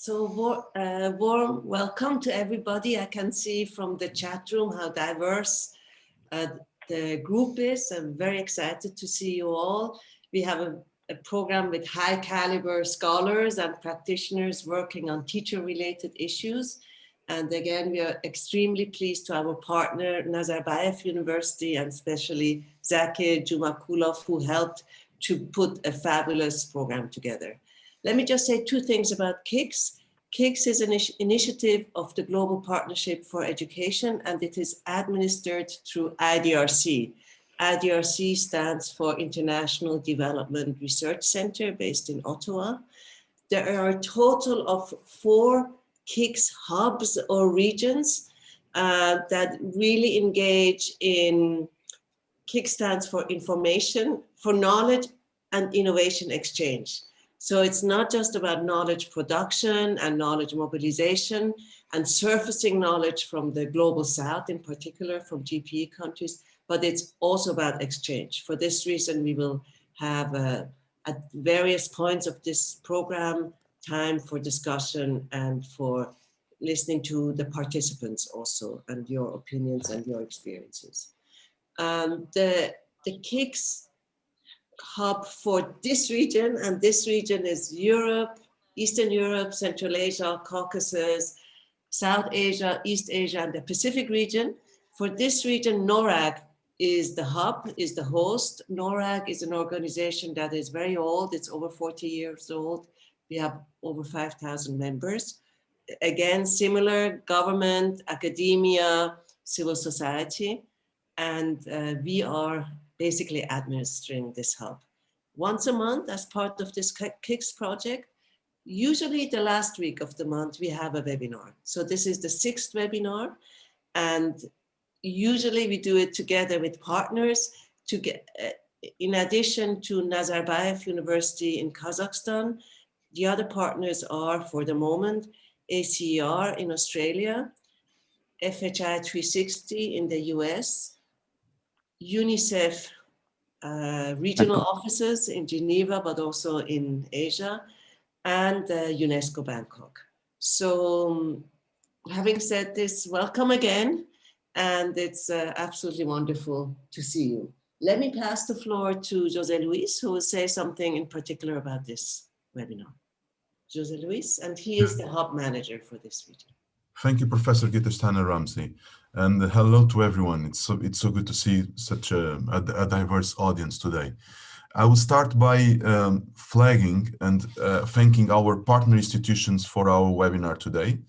So warm welcome to everybody. I can see from the chat room how diverse the group is. I'm very excited to see you all. We have a program with high caliber scholars and practitioners working on teacher-related issues. And again, we are extremely pleased to our partner, Nazarbayev University, and especially Zakir Jumakulov, who helped to put a fabulous program together. Let me just say two things about KICS. KICS is an initiative of the Global Partnership for Education, and it is administered through IDRC. IDRC stands for International Development Research Center based in Ottawa. There are a total of 4 KICS hubs or regions that really engage in, KICS stands for information, for knowledge and innovation exchange. So it's not just about knowledge production and knowledge mobilization and surfacing knowledge from the global south, in particular from GPE countries, but it's also about exchange. For this reason, we will have at various points of this program time for discussion and for listening to the participants also and your opinions and your experiences. The KICS hub for this region, and this region is Europe, Eastern Europe, Central Asia, Caucasus, South Asia, East Asia, and the Pacific region. For this region, NORRAG is the hub, is the host. NORRAG is an organization that is very old. It's over 40 years old. We have over 5,000 members. Again, similar government, academia, civil society, and we are basically administering this hub. Once a month, as part of this KICS project, usually the last week of the month, we have a webinar. So this is the 6th webinar, and usually we do it together with partners to get, in addition to Nazarbayev University in Kazakhstan, the other partners are, for the moment, ACER in Australia, FHI 360 in the US, UNICEF regional offices in Geneva, but also in Asia, and UNESCO Bangkok. So having said this, welcome again, and it's absolutely wonderful to see you. Let me pass the floor to José Luis, who will say something in particular about this webinar. José Luis, and he is the hub manager for this region. Thank you, Professor Gitter-Steiner-Ramsey, and hello to everyone. It's so good to see such a diverse audience today. I will start by flagging and thanking our partner institutions for our webinar today.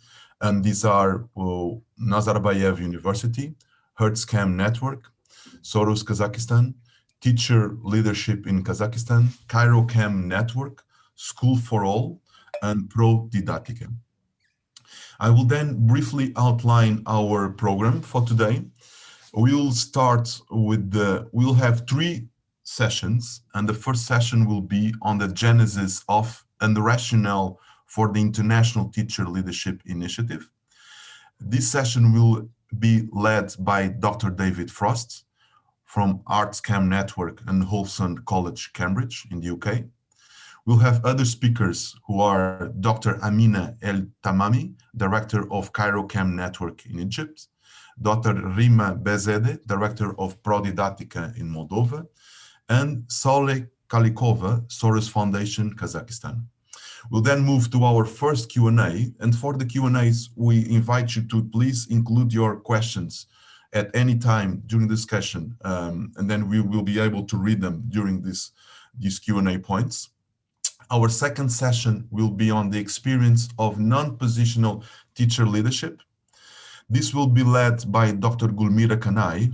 And these are Nazarbayev University, HertsCam Network, Soros Kazakhstan, Teacher Leadership in Kazakhstan, CairoCam Network, School for All, and ProDidactica. I will then briefly outline our program for today. We'll start with we'll have 3 sessions, and the first session will be on the genesis of and the rationale for the International Teacher Leadership Initiative. This session will be led by Dr. David Frost from HertsCam Network and Holson College, Cambridge in the UK. We'll have other speakers who are Dr. Amina El Tamami, Director of CairoCam Network in Egypt, Dr. Rima Bezede, Director of ProDidactica in Moldova, and Saule Kalikova, Soros Foundation, Kazakhstan. We'll then move to our first Q&A, and for the Q&As, we invite you to please include your questions at any time during the discussion, and then we will be able to read them during these Q&A points. Our second session will be on the experience of non-positional teacher leadership. This will be led by Dr. Gulmira Kanai,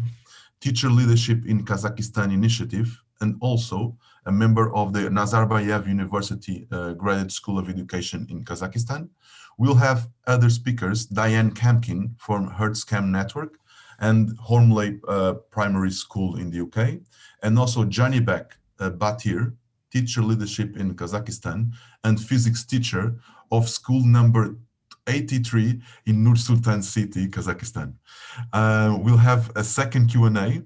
Teacher Leadership in Kazakhstan Initiative, and also a member of the Nazarbayev University Graduate School of Education in Kazakhstan. We'll have other speakers, Diane Kamkin from HertsCam Network and Hormley Primary School in the UK, and also Janibek Batir, Teacher Leadership in Kazakhstan and physics teacher of school number 83 in Nur Sultan City, Kazakhstan. We'll have a second Q&A,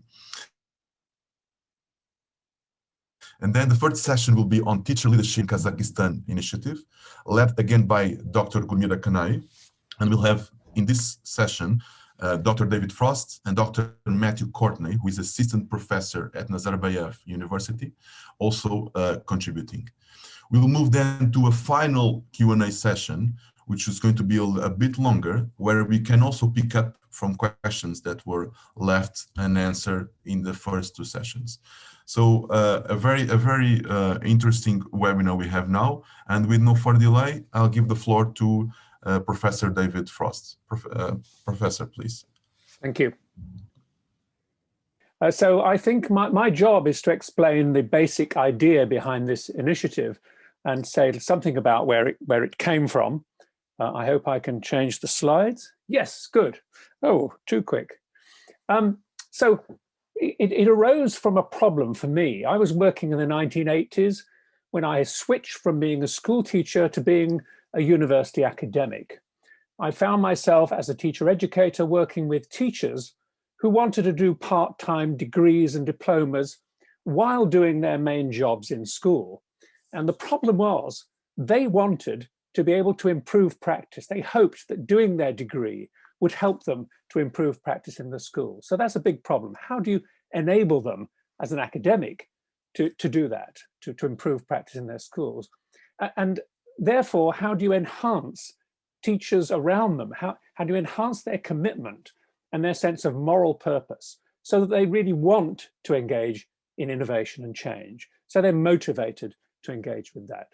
And then the third session will be on teacher leadership in Kazakhstan initiative, led again by Dr. Gulmira Kanai. And we'll have in this session, Dr. David Frost and Dr. Matthew Courtney, who is assistant professor at Nazarbayev University, also contributing. We will move then to a final Q&A session, which is going to be a bit longer, where we can also pick up from questions that were left unanswered in the first two sessions. So a very interesting webinar we have now. And with no further delay, I'll give the floor to Professor David Frost. Professor, please. Thank you. So I think my job is to explain the basic idea behind this initiative and say something about where it came from. I hope I can change the slides. Yes, good. Oh, too quick. So it arose from a problem for me. I was working in the 1980s when I switched from being a school teacher to being a university academic. I found myself as a teacher educator working with teachers who wanted to do part-time degrees and diplomas while doing their main jobs in school. And the problem was they wanted to be able to improve practice. They hoped that doing their degree would help them to improve practice in the school. So that's a big problem. How do you enable them as an academic to do that, to improve practice in their schools? And therefore, how do you enhance teachers around them? How do you enhance their commitment and their sense of moral purpose so that they really want to engage in innovation and change? So they're motivated to engage with that.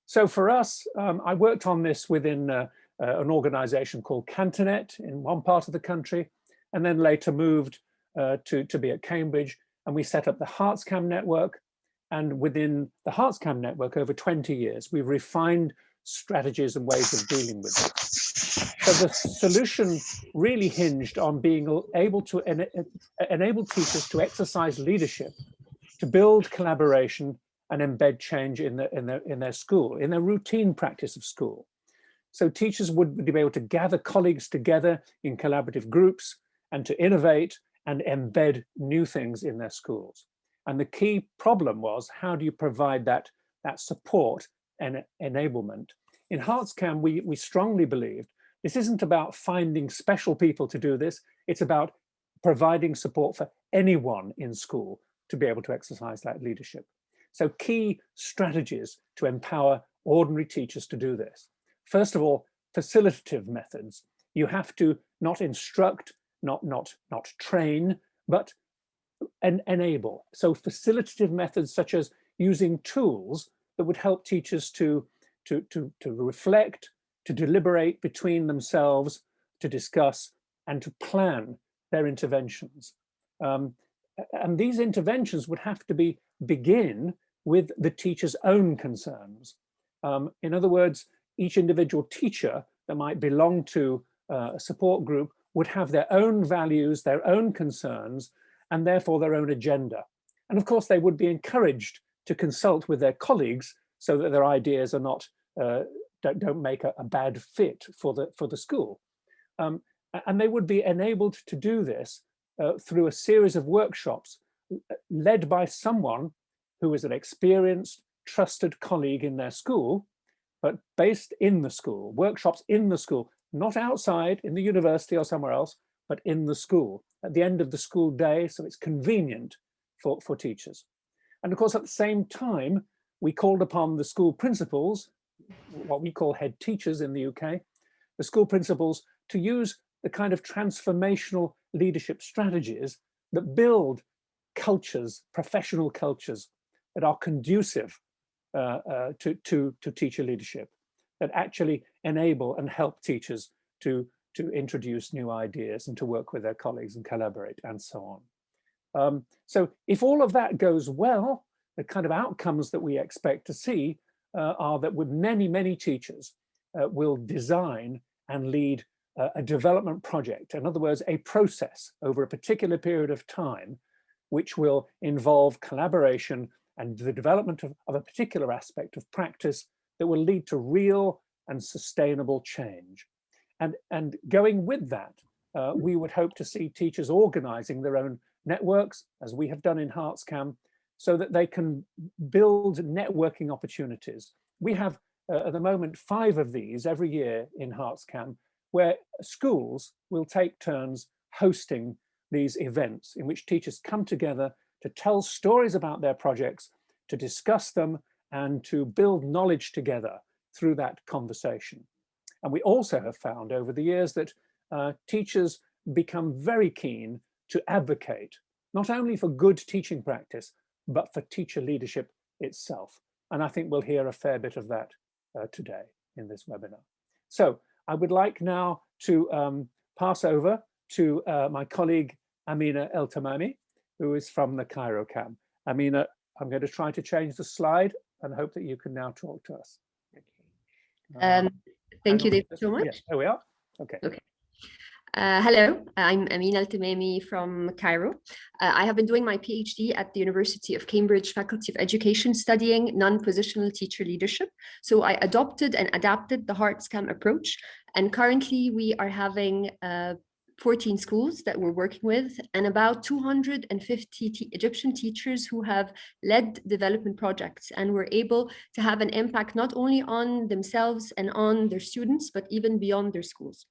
So for us, I worked on this within an organization called Cantonet in one part of the country, and then later moved to be at Cambridge, and we set up the HertsCam Network. And within the HertsCam Network, over 20 years, we've refined strategies and ways of dealing with it. So the solution really hinged on being able to enable teachers to exercise leadership, to build collaboration and embed change in their school, in their routine practice of school. So teachers would be able to gather colleagues together in collaborative groups and to innovate and embed new things in their schools. And the key problem was, how do you provide that support and enablement? In HertsCam, we strongly believed this isn't about finding special people to do this. It's about providing support for anyone in school to be able to exercise that leadership. So key strategies to empower ordinary teachers to do this. First of all, facilitative methods. You have to not instruct, not train, but enable. So facilitative methods such as using tools that would help teachers to reflect, to deliberate between themselves, to discuss, and to plan their interventions. And these interventions would have to begin with the teacher's own concerns. In other words, each individual teacher that might belong to a support group would have their own values, their own concerns, and therefore their own agenda. And of course, they would be encouraged to consult with their colleagues so that their ideas are not don't make a bad fit for the school. And they would be enabled to do this through a series of workshops led by someone who is an experienced, trusted colleague in their school, but based in the school, workshops in the school, not outside in the university or somewhere else, but in the school at the end of the school day, so it's convenient for teachers. And of course, at the same time, we called upon the school principals, what we call head teachers in the UK, the school principals, to use the kind of transformational leadership strategies that build cultures, professional cultures that are conducive to teacher leadership, that actually enable and help teachers to introduce new ideas and to work with their colleagues and collaborate and so on. So if all of that goes well, the kind of outcomes that we expect to see are that with many teachers will design and lead a development project. In other words, a process over a particular period of time, which will involve collaboration and the development of a particular aspect of practice that will lead to real and sustainable change. And going with that, we would hope to see teachers organizing their own networks, as we have done in HertsCam, so that they can build networking opportunities. We have at the moment 5 of these every year in HertsCam, where schools will take turns hosting these events in which teachers come together to tell stories about their projects, to discuss them, and to build knowledge together through that conversation. And we also have found over the years that teachers become very keen to advocate, not only for good teaching practice, but for teacher leadership itself. And I think we'll hear a fair bit of that today in this webinar. So I would like now to pass over to my colleague, Amina El-Tamami, who is from the CairoCam. Amina, I'm going to try to change the slide and hope that you can now talk to us. Thank you, David, so much. Yes, there we are. Okay. Hello, I'm Amina El-Tamami from Cairo. I have been doing my PhD at the University of Cambridge Faculty of Education, studying non-positional teacher leadership. So I adopted and adapted the HertsCam approach. And currently we are having 14 schools that we're working with, and about 250 Egyptian teachers who have led development projects and were able to have an impact not only on themselves and on their students, but even beyond their schools.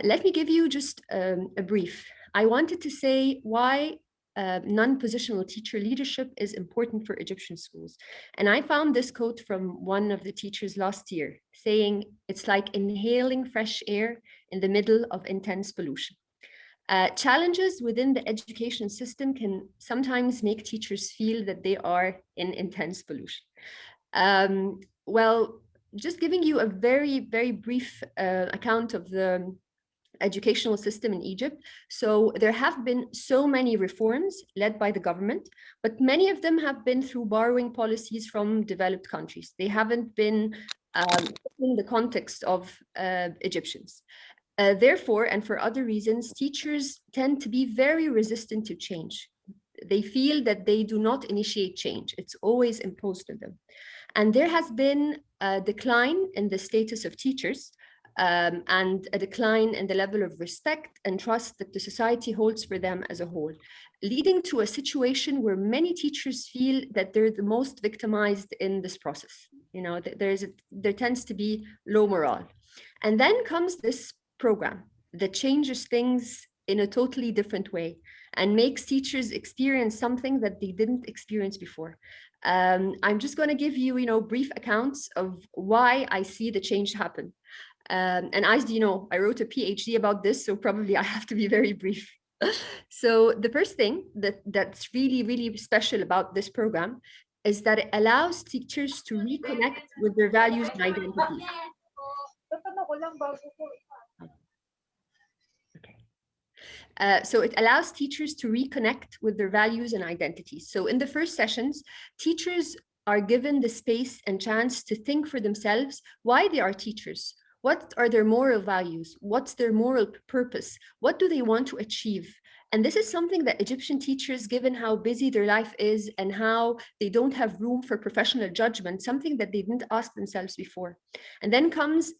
Let me give you just a brief. I wanted to say why non-positional teacher leadership is important for Egyptian schools. And I found this quote from one of the teachers last year, saying, "It's like inhaling fresh air in the middle of intense pollution." Challenges within the education system can sometimes make teachers feel that they are in intense pollution. Well, just giving you a very, very brief account of the educational system in Egypt. So there have been so many reforms led by the government, but many of them have been through borrowing policies from developed countries. They haven't been in the context of Egyptians. Therefore, and for other reasons, teachers tend to be very resistant to change. They feel that they do not initiate change. It's always imposed on them. And there has been a decline in the status of teachers, and a decline in the level of respect and trust that the society holds for them as a whole, leading to a situation where many teachers feel that they're the most victimized in this process. You know, there tends to be low morale. And then comes this program that changes things in a totally different way and makes teachers experience something that they didn't experience before. I'm just going to give you, brief accounts of why I see the change happen. And as you know, I wrote a PhD about this, so probably I have to be very brief. So the first thing that's really, really special about this program is that it allows teachers to reconnect with their values and identities. So it allows teachers to reconnect with their values and identities. So in the first sessions, teachers are given the space and chance to think for themselves why they are teachers. What are their moral values? What's their moral purpose? What do they want to achieve? And this is something that Egyptian teachers, given how busy their life is and how they don't have room for professional judgment, something that they didn't ask themselves before. And then comes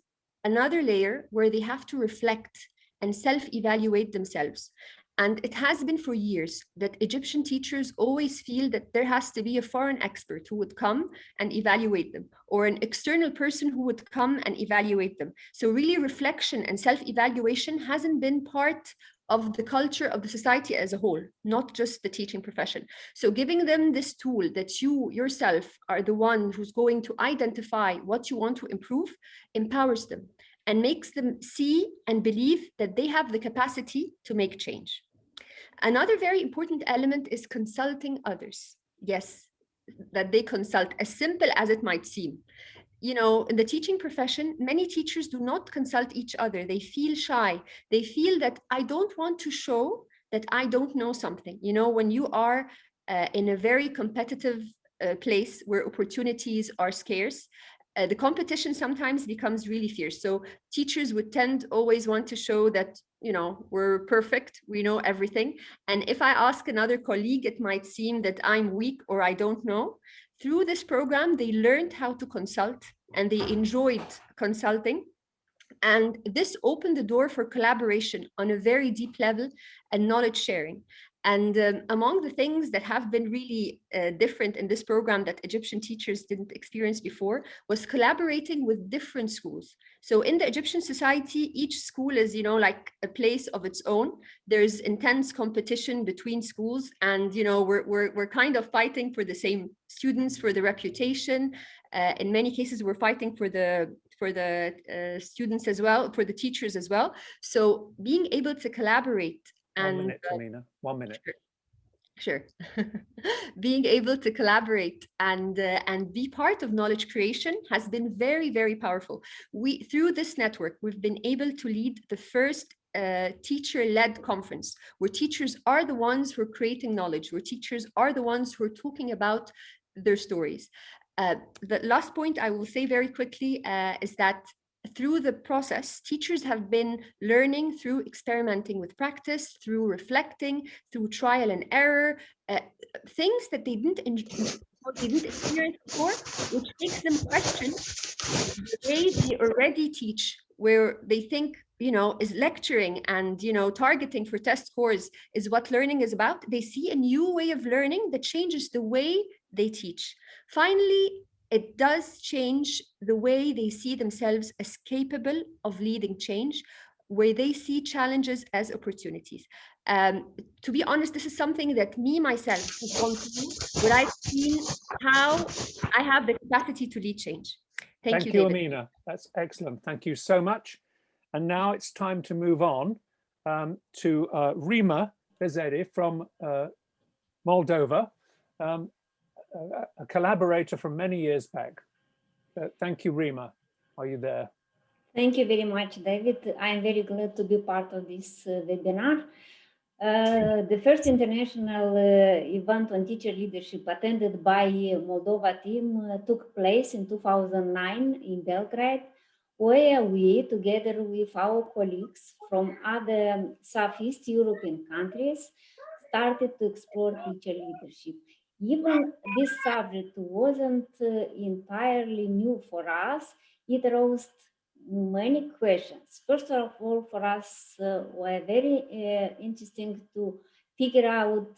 another layer where they have to reflect and self-evaluate themselves. And it has been for years that Egyptian teachers always feel that there has to be a foreign expert who would come and evaluate them, or an external person who would come and evaluate them. So really reflection and self-evaluation hasn't been part of the culture of the society as a whole, not just the teaching profession. So giving them this tool that you yourself are the one who's going to identify what you want to improve empowers them and makes them see and believe that they have the capacity to make change. Another very important element is consulting others. Yes, that they consult, as simple as it might seem. You know, in the teaching profession, many teachers do not consult each other. They feel shy. They feel that I don't want to show that I don't know something. You know, when you are in a very competitive place where opportunities are scarce, the competition sometimes becomes really fierce. So teachers would tend always want to show that, you know, we're perfect, we know everything. And if I ask another colleague, it might seem that I'm weak or I don't know. Through this program, they learned how to consult and they enjoyed consulting. And this opened the door for collaboration on a very deep level and knowledge sharing. And among the things that have been really different in this program that Egyptian teachers didn't experience before was collaborating with different schools. So in the Egyptian society, each school is, you know, like a place of its own. There's intense competition between schools, and, you know, we're kind of fighting for the same students, for the reputation. In many cases, we're fighting for the students as well, for the teachers as well. So being able to collaborate and 1 minute, Amina, 1 minute. Sure. Being able to collaborate and be part of knowledge creation has been very, very powerful. Through this network, we've been able to lead the first teacher-led conference, where teachers are the ones who are creating knowledge, where teachers are the ones who are talking about their stories. The last point I will say very quickly is that through the process, teachers have been learning through experimenting with practice, through reflecting, through trial and error, things that they didn't experience before, which makes them question the way they already teach, where they think, you know, is lecturing and, you know, targeting for test scores is what learning is about. They see a new way of learning that changes the way they teach. Finally, it does change the way they see themselves as capable of leading change, where they see challenges as opportunities. To be honest, this is something that me, myself, have gone through, where I've seen how I have the capacity to lead change. Thank you, David. Amina. That's excellent. Thank you so much. And now it's time to move on to Rima Bezeri from Moldova, a collaborator from many years back. Thank you, Rima. Are you there? Thank you very much, David. I'm very glad to be part of this webinar. The first international event on teacher leadership attended by Moldova team took place in 2009 in Belgrade, where we, together with our colleagues from other Southeast European countries, started to explore teacher leadership. Even this subject wasn't entirely new for us. It raised many questions. First of all, for us, were very interesting to figure out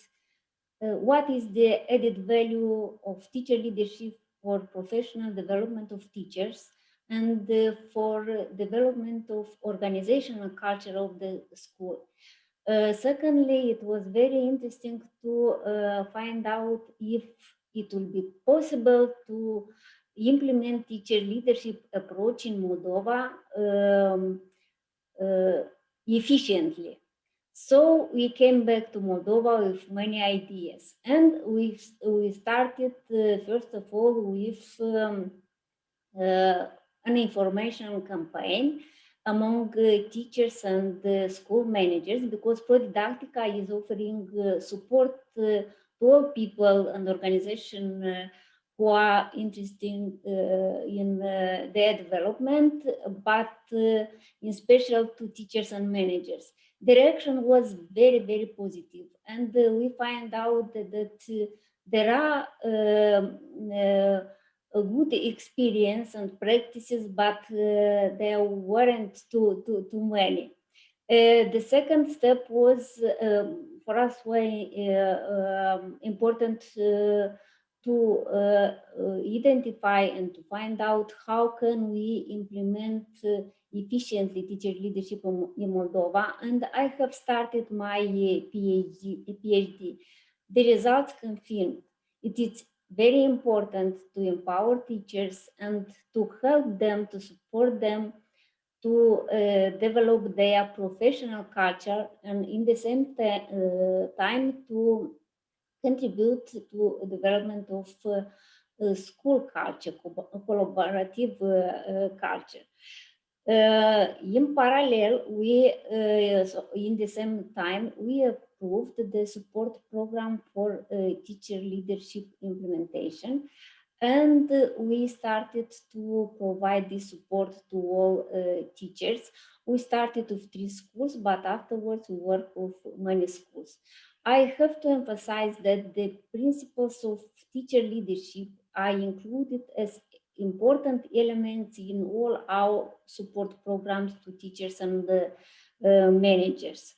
what is the added value of teacher leadership for professional development of teachers and for development of organizational culture of the school. Secondly, it was very interesting to find out if it will be possible to implement teacher leadership approach in Moldova efficiently. So we came back to Moldova with many ideas, and we started first of all with an information campaign among teachers and school managers, because ProDidactica is offering support to all people and organizations who are interested in their development, but in special to teachers and managers. The reaction was very, very positive, and we find out that there are a good experience and practices, but there weren't too many. The second step was for us very important to identify and to find out how can we implement efficiently teacher leadership in Moldova. And I have started my PhD. The results confirmed it is very important to empower teachers and to help them, to support them to develop their professional culture, and in the same time to contribute to development of school culture, collaborative culture. In parallel, in the same time, we approved the support program for teacher leadership implementation, and we started to provide this support to all teachers. We started with 3 schools, but afterwards we worked with many schools. I have to emphasize that the principles of teacher leadership are included as important elements in all our support programs to teachers and managers.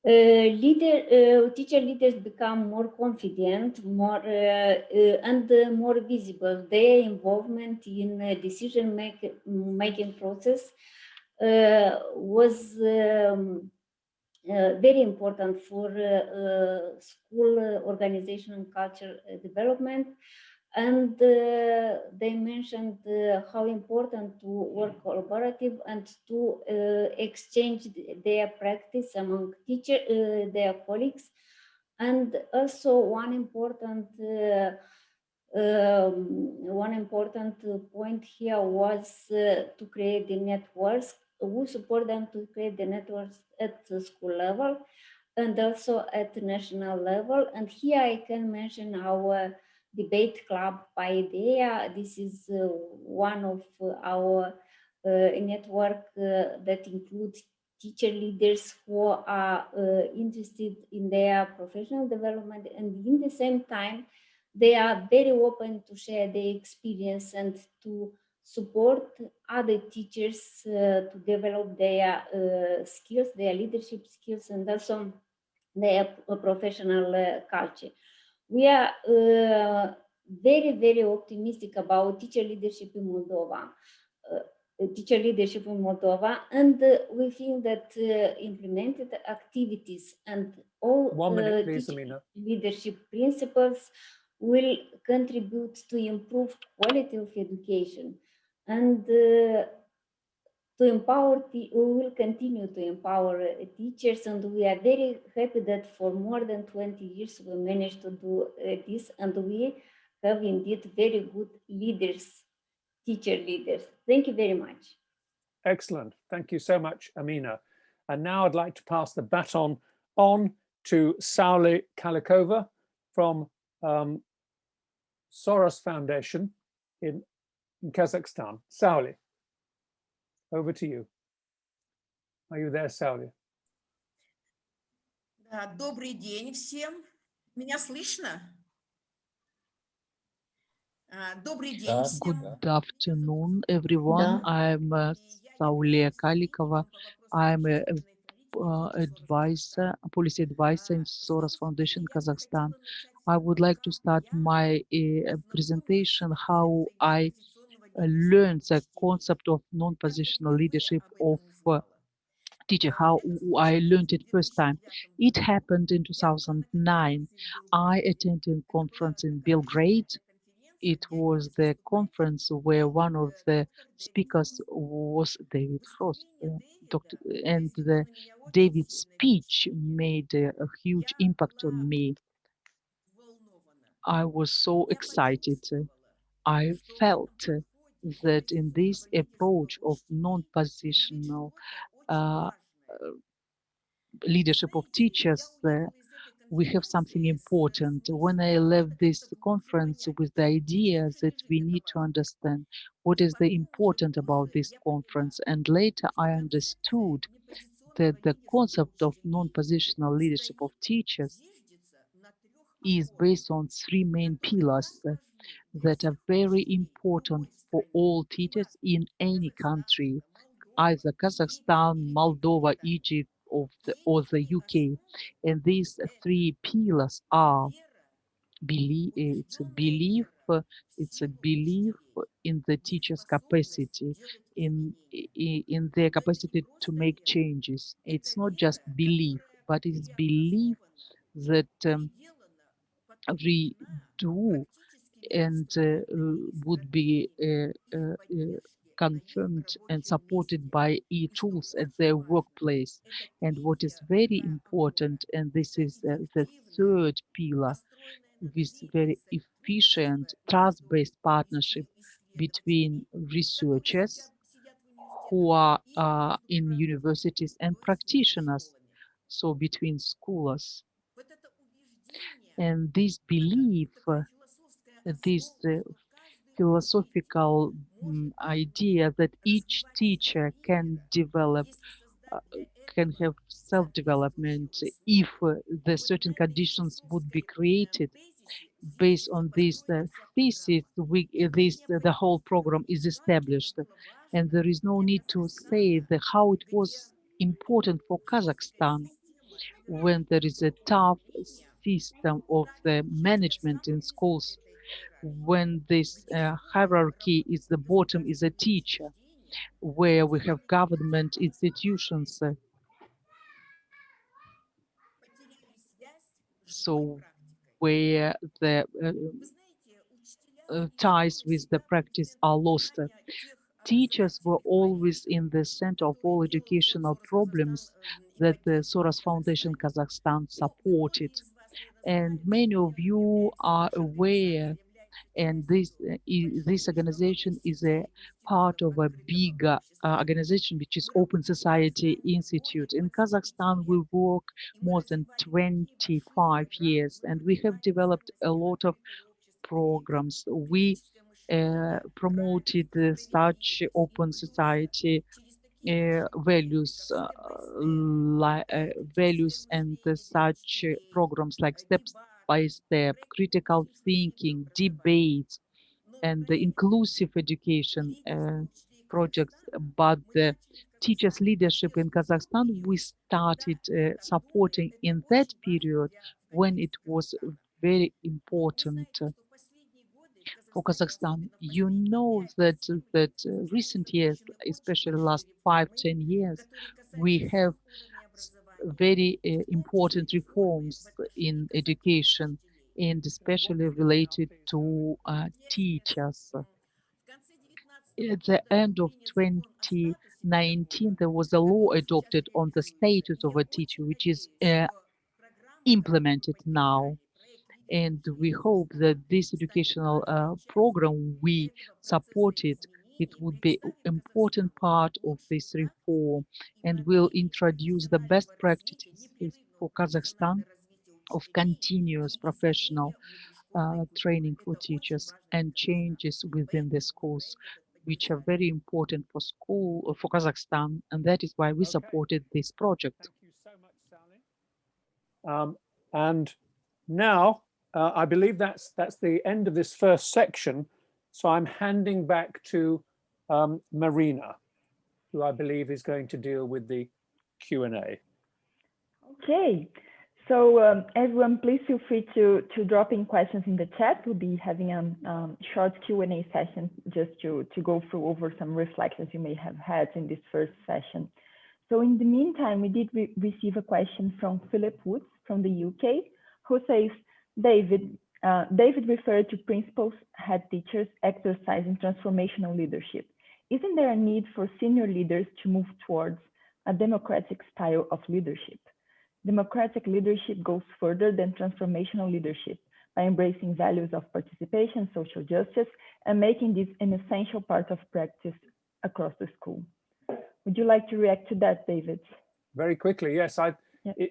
Teacher leaders become more confident, more and more visible. Their involvement in decision making process was very important for school organization and culture development. And they mentioned how important to work collaborative and to exchange their practice among their colleagues. And also one important point here was to create the networks. We support them to create the networks at the school level and also at the national level. And here I can mention our debate club PAIDEA. This is one of our network that includes teacher leaders who are interested in their professional development, and in the same time they are very open to share their experience and to support other teachers to develop their skills, their leadership skills, and also their professional culture. We are very, very optimistic about teacher leadership in Moldova. And we think that implemented activities and all 1 minute, please, Amina. leadership principles will contribute to improve quality of education and to empower, we will continue to empower teachers, and we are very happy that for more than 20 years we managed to do this, and we have indeed very good leaders, teacher leaders. Thank you very much. Excellent. Thank you so much, Amina. And now I'd like to pass the baton on to Sauli Kalikova from Soros Foundation in Kazakhstan. Sauli, over to you. Are you there, Sauli? Добрый день всем. Меня слышно? Добрый день всем. Good afternoon, everyone. I'm Sauli Kalikova. I'm a advisor, a policy advisor in Soros Foundation, Kazakhstan. I would like to start my presentation how I learned the concept of non-positional leadership of teacher, how I learned it first time. It happened in 2009. I attended a conference in Belgrade. It was the conference where one of the speakers was David Frost, and the David's speech made a huge impact on me. I was so excited. I felt that in this approach of non-positional leadership of teachers, we have something important. When I left this conference with the idea that we need to understand what is the important about this conference, and later I understood that the concept of non-positional leadership of teachers is based on 3 main pillars that are very important for all teachers in any country, either Kazakhstan, Moldova, Egypt, or the UK. And these 3 pillars are it's a belief in the teacher's capacity, in their capacity to make changes. It's not just belief, but it's belief that we do and would be confirmed and supported by e-tools at their workplace. And what is very important, and this is the 3rd pillar, with very efficient trust-based partnership between researchers who are in universities and practitioners, so between scholars. And this belief, this philosophical idea that each teacher can develop, can have self-development if the certain conditions would be created. Based on this thesis, the whole program is established, and there is no need to say how it was important for Kazakhstan. when there is a tough system of the management in schools, when this hierarchy is the bottom is a teacher, where we have government institutions, so where the ties with the practice are lost. Teachers were always in the center of all educational problems that the Soros Foundation Kazakhstan supported. And many of you are aware, and this organization is a part of a bigger organization, which is Open Society Institute. In Kazakhstan, we work more than 25 years, and we have developed a lot of programs. We promoted such open society values, values and such programs like step by step, critical thinking, debates, and the inclusive education projects. But the teachers' leadership in Kazakhstan, we started supporting in that period when it was very important for Kazakhstan. You know that recent years, especially last 5-10 years, we have very important reforms in education, and especially related to teachers. At the end of 2019, there was a law adopted on the status of a teacher, which is implemented now. And we hope that this educational program we supported, it would be an important part of this reform, and will introduce the best practices for Kazakhstan of continuous professional training for teachers and changes within the schools, which are very important for for Kazakhstan, and that is why we supported this project. Thank you so much, Sally. And now I believe that's the end of this first section. So I'm handing back to Marina, who I believe is going to deal with the Q&A. Okay, so everyone, please feel free to drop in questions in the chat. We'll be having a short Q&A session just to go through over some reflections you may have had in this first session. So in the meantime, we did receive a question from Philip Woods from the UK, who says, David referred to principals, head teachers exercising transformational leadership. Isn't there a need for senior leaders to move towards a democratic style of leadership? Democratic leadership goes further than transformational leadership by embracing values of participation, social justice, and making this an essential part of practice across the school. Would you like to react to that, David? Very quickly, yes.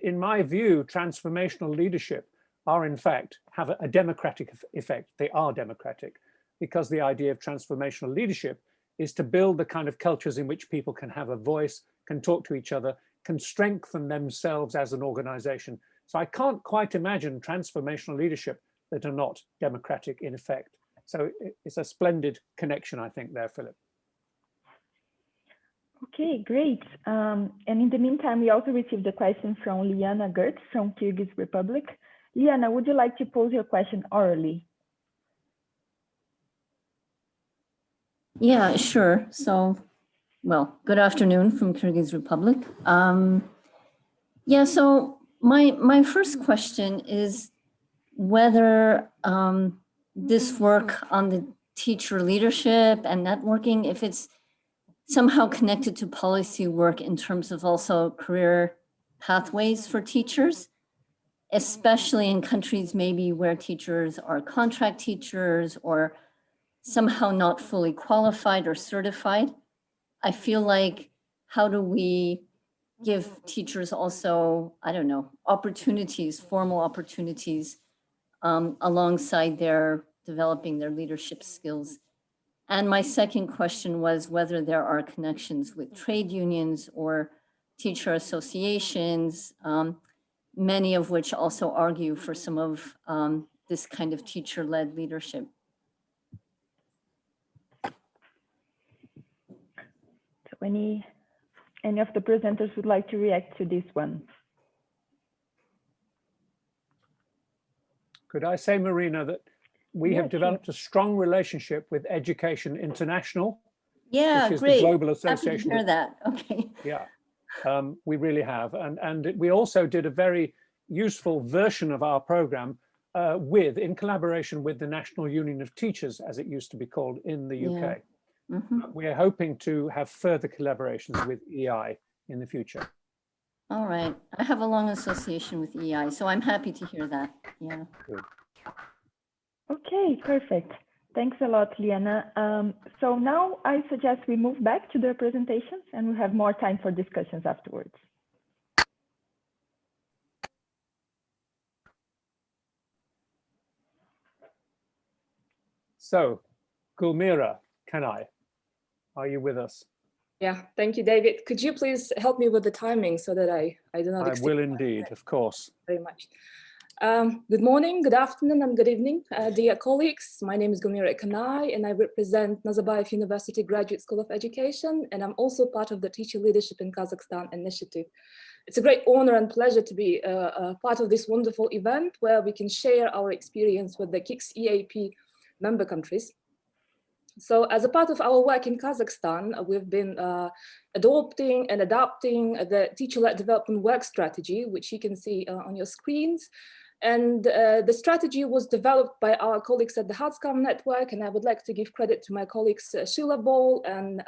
In my view, transformational leadership are in fact have a democratic effect. They are democratic because the idea of transformational leadership is to build the kind of cultures in which people can have a voice, can talk to each other, can strengthen themselves as an organization. So I can't quite imagine transformational leadership that are not democratic in effect. So it's a splendid connection, I think, there, Philip. Okay, great. And in the meantime, we also received a question from Liana Gertz from Kyrgyz Republic. Liana, would you like to pose your question orally? Yeah, sure. So, well, good afternoon from Kyrgyz Republic. Yeah, so my first question is whether this work on the teacher leadership and networking, if it's somehow connected to policy work in terms of also career pathways for teachers, especially in countries maybe where teachers are contract teachers or somehow not fully qualified or certified. I feel like, how do we give teachers also, I don't know, opportunities, formal opportunities alongside their developing their leadership skills? And my second question was whether there are connections with trade unions or teacher associations, many of which also argue for some of this kind of teacher-led leadership. So any of the presenters would like to react to this one? Could I say, Marina, that we have Yes, sure. developed a strong relationship with Education International, Yeah, which is great. the global Happy to association. hear that. Okay. Yeah, we really have. And we also did a very useful version of our program in collaboration with the National Union of Teachers, as it used to be called in the UK. We are hoping to have further collaborations with EI in the future. All right. I have a long association with EI, so I'm happy to hear that. Yeah. Good. Okay, perfect. Thanks a lot, Liana. So now I suggest we move back to the presentations and we'll have more time for discussions afterwards. So, Gulmira, are you with us? Yeah, thank you, David. Could you please help me with the timing so that I do not exceed? I will indeed, of course. Very much. Good morning, good afternoon, and good evening, dear colleagues. My name is Gulmira Kanai, and I represent Nazarbayev University Graduate School of Education, and I'm also part of the Teacher Leadership in Kazakhstan initiative. It's a great honor and pleasure to be part of this wonderful event where we can share our experience with the KICS EAP member countries. So as a part of our work in Kazakhstan, we've been adopting and adapting the teacher-led development work strategy, which you can see on your screens. And the strategy was developed by our colleagues at the HertsCam Network, and I would like to give credit to my colleagues Sheila Ball and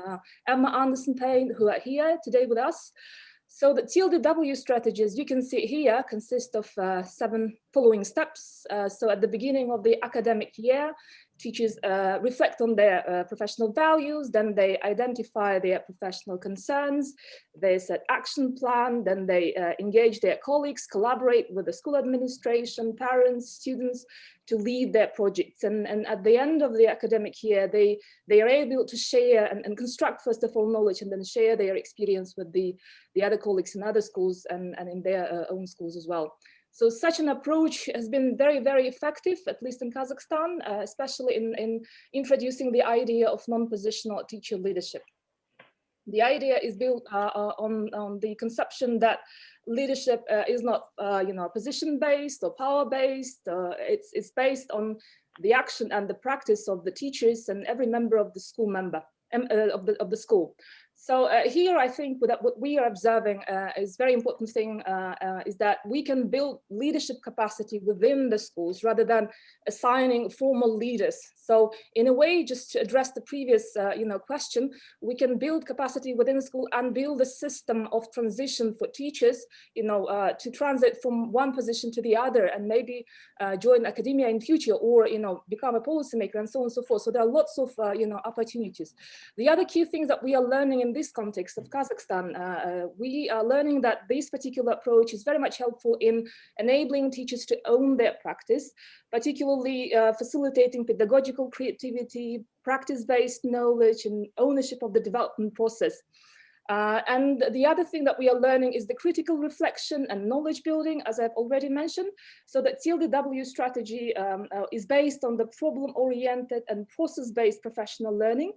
Emma Anderson-Payne, who are here today with us. So the TLDW strategy, as you can see here, consists of 7 following steps. So at the beginning of the academic year, teachers reflect on their professional values, then they identify their professional concerns, they set action plan, then they engage their colleagues, collaborate with the school administration, parents, students to lead their projects. And at the end of the academic year, they are able to share and construct, first of all, knowledge, and then share their experience with the other colleagues in other schools and in their own schools as well. So such an approach has been very, very effective, at least in Kazakhstan, especially in introducing the idea of non-positional teacher leadership. The idea is built on the conception that leadership is not, position-based or power-based. It's based on the action and the practice of the teachers and every member of the school member of the school. So here, I think that what we are observing is very important thing is that we can build leadership capacity within the schools rather than assigning formal leaders. So in a way, just to address the previous question, we can build capacity within the school and build a system of transition for teachers, to transit from one position to the other and maybe join academia in future or become a policymaker and so on and so forth. So there are lots of opportunities. The other key things that we are learning in this context of Kazakhstan, we are learning that this particular approach is very much helpful in enabling teachers to own their practice, particularly facilitating pedagogical creativity, practice-based knowledge, and ownership of the development process. And the other thing that we are learning is the critical reflection and knowledge building, as I've already mentioned. So that TLDW strategy is based on the problem-oriented and process-based professional learning.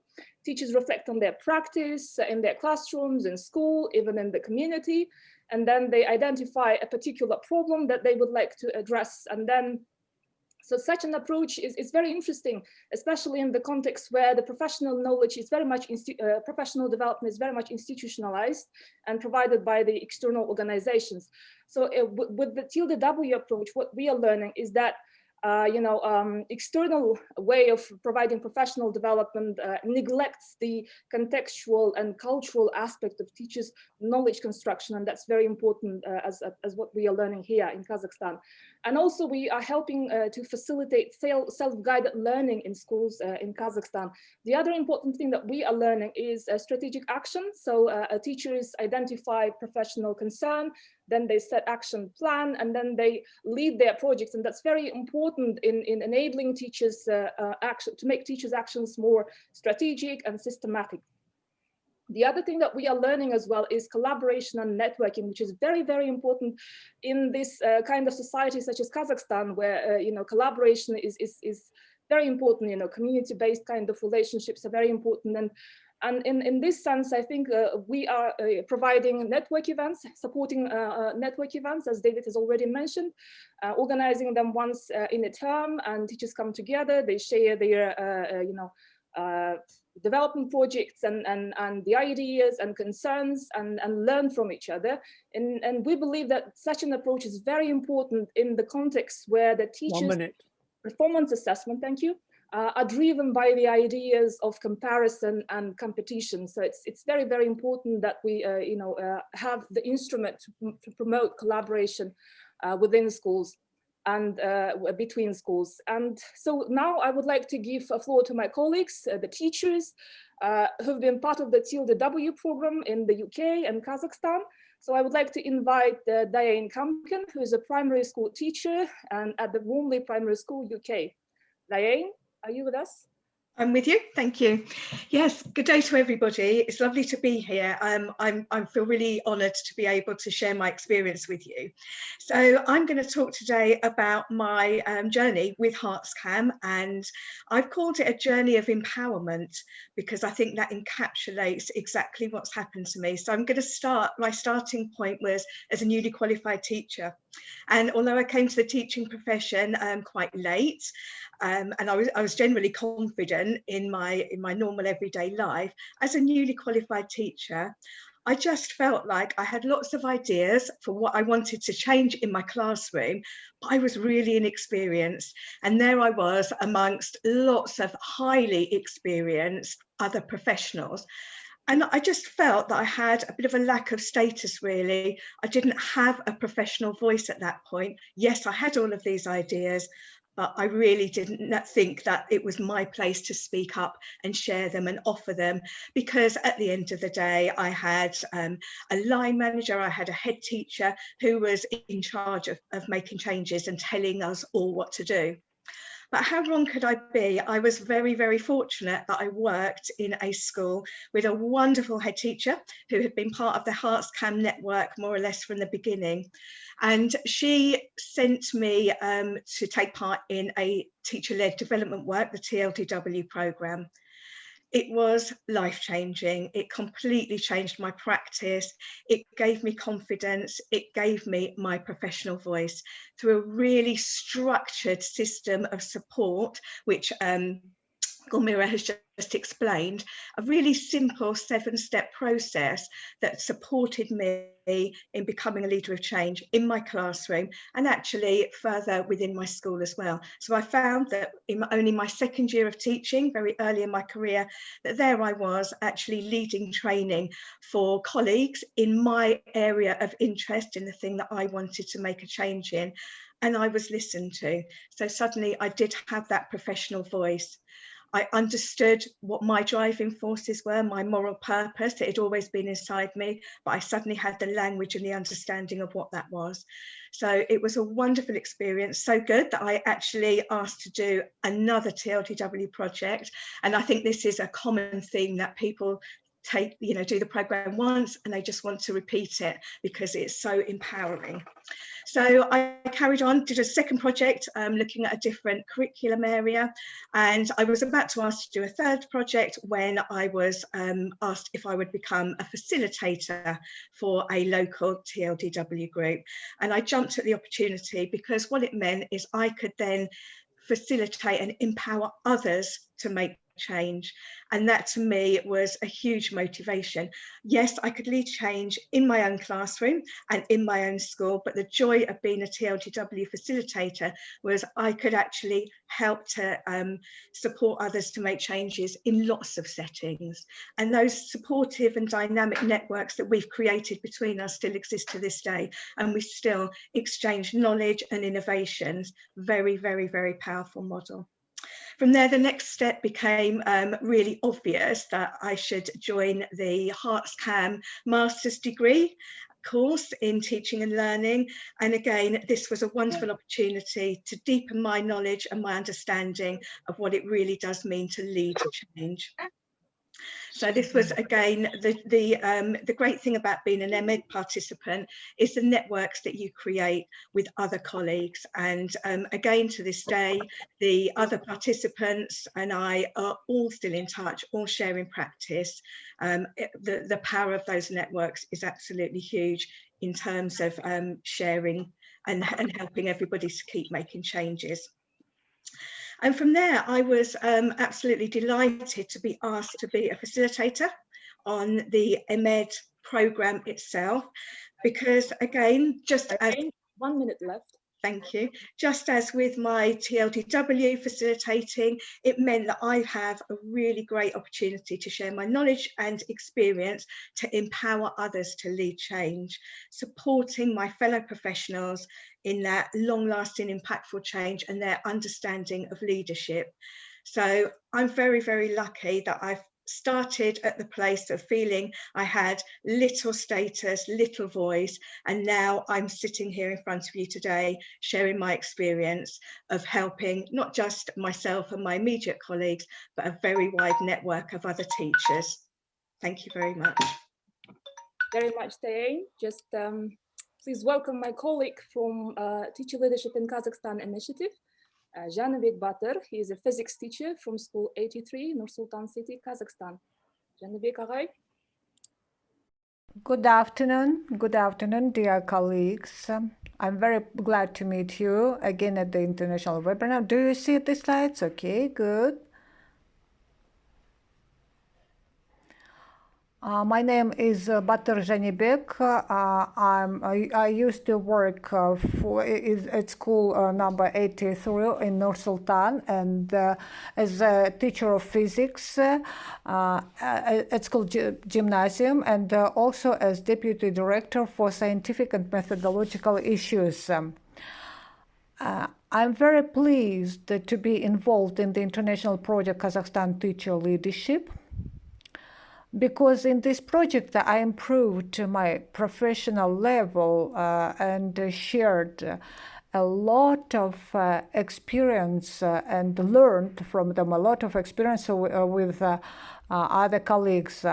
Teachers reflect on their practice in their classrooms, in school, even in the community. And then they identify a particular problem that they would like to address. And then so such an approach is very interesting, especially in the context where the professional knowledge is very much, professional development is very much institutionalized and provided by the external organizations. So with the TLDW approach, what we are learning is that external way of providing professional development neglects the contextual and cultural aspect of teachers' knowledge construction, and that's very important as what we are learning here in Kazakhstan. And also we are helping to facilitate self-guided learning in schools in Kazakhstan. The other important thing that we are learning is strategic action. So teachers identify professional concern, then they set action plan, and then they lead their projects. And that's very important in enabling teachers to make teachers' actions more strategic and systematic. The other thing that we are learning as well is collaboration and networking, which is very, very important in this kind of society such as Kazakhstan, where collaboration is very important. Community-based kind of relationships are very important, And in this sense, I think we are providing network events, supporting network events, as David has already mentioned, organizing them once in a term, and teachers come together, they share their, development projects and the ideas and concerns and learn from each other. And we believe that such an approach is very important in the context where the teachers' performance assessment, thank you, are driven by the ideas of comparison and competition. So it's very, very important that we have the instrument to promote collaboration within schools and between schools. And so now I would like to give a floor to my colleagues, the teachers who've been part of the TLDW program in the UK and Kazakhstan. So I would like to invite Diane Kamkin, who is a primary school teacher and at the Warmley Primary School, UK. Diane, are you with us? I'm with you, thank you. Yes, good day to everybody. It's lovely to be here. I feel really honoured to be able to share my experience with you. So I'm going to talk today about my journey with HertsCam, and I've called it a journey of empowerment because I think that encapsulates exactly what's happened to me. So I'm going to start, my starting point was as a newly qualified teacher. And although I came to the teaching profession quite late, and I was generally confident in my normal everyday life, as a newly qualified teacher, I just felt like I had lots of ideas for what I wanted to change in my classroom, but I was really inexperienced. And there I was amongst lots of highly experienced other professionals. And I just felt that I had a bit of a lack of status, really. I didn't have a professional voice at that point. Yes, I had all of these ideas, but I really didn't think that it was my place to speak up and share them and offer them, because at the end of the day, I had a line manager, I had a head teacher who was in charge of making changes and telling us all what to do. But how wrong could I be? I was very, very fortunate that I worked in a school with a wonderful head teacher who had been part of the HertsCam Network more or less from the beginning. And she sent me to take part in a teacher-led development work, the TLDW programme. It was life-changing. It completely changed my practice. It gave me confidence. It gave me my professional voice through a really structured system of support, which Gulmira has just explained, a really simple 7-step process that supported me in becoming a leader of change in my classroom and actually further within my school as well. So I found that in only my second year of teaching, very early in my career, that there I was actually leading training for colleagues in my area of interest, in the thing that I wanted to make a change in, and I was listened to. So suddenly I did have that professional voice. I understood what my driving forces were, my moral purpose. It had always been inside me, but I suddenly had the language and the understanding of what that was. So it was a wonderful experience, so good that I actually asked to do another TLDW project. And I think this is a common theme that people take, do the program once and they just want to repeat it because it's so empowering. So I carried on, did a second project looking at a different curriculum area, and I was about to ask to do a third project when I was asked if I would become a facilitator for a local TLDW group. And I jumped at the opportunity because what it meant is I could then facilitate and empower others to make change. And that to me was a huge motivation. Yes, I could lead change in my own classroom and in my own school, but the joy of being a TLDW facilitator was I could actually help to support others to make changes in lots of settings. And those supportive and dynamic networks that we've created between us still exist to this day, and we still exchange knowledge and innovations. Very, very, very powerful model. From there, the next step became really obvious that I should join the HertsCam master's degree course in teaching and learning. And again, this was a wonderful opportunity to deepen my knowledge and my understanding of what it really does mean to lead change. So this was, again, the great thing about being an MED participant is the networks that you create with other colleagues. And again, to this day, the other participants and I are all still in touch, all sharing practice. The power of those networks is absolutely huge in terms of sharing and helping everybody to keep making changes. And from there, I was absolutely delighted to be asked to be a facilitator on the MED programme itself, because again, just as 1 minute left. Thank you. Just as with my TLDW facilitating, it meant that I have a really great opportunity to share my knowledge and experience to empower others to lead change, supporting my fellow professionals in that long-lasting, impactful change and their understanding of leadership. So I'm very, very lucky that I've started at the place of feeling I had little status, little voice, and now I'm sitting here in front of you today sharing my experience of helping not just myself and my immediate colleagues, but a very wide network of other teachers. Thank you very much. Very much, Tae. Just please welcome my colleague from Teacher Leadership in Kazakhstan Initiative, Janibek Batır. He is a physics teacher from School 83, Nur-Sultan City, Kazakhstan. Janibek Agay. Good afternoon, dear colleagues. I'm very glad to meet you again at the international webinar. Do you see the slides? Okay, good. My name is Batır Janibek. I used to work at school number 83 in Nur-Sultan, and as a teacher of physics at school gymnasium, and also as deputy director for scientific and methodological issues. I'm very pleased to be involved in the international project Kazakhstan Teacher Leadership, because in this project I improved my professional level and shared a lot of experience and learned from them a lot of experience with other colleagues.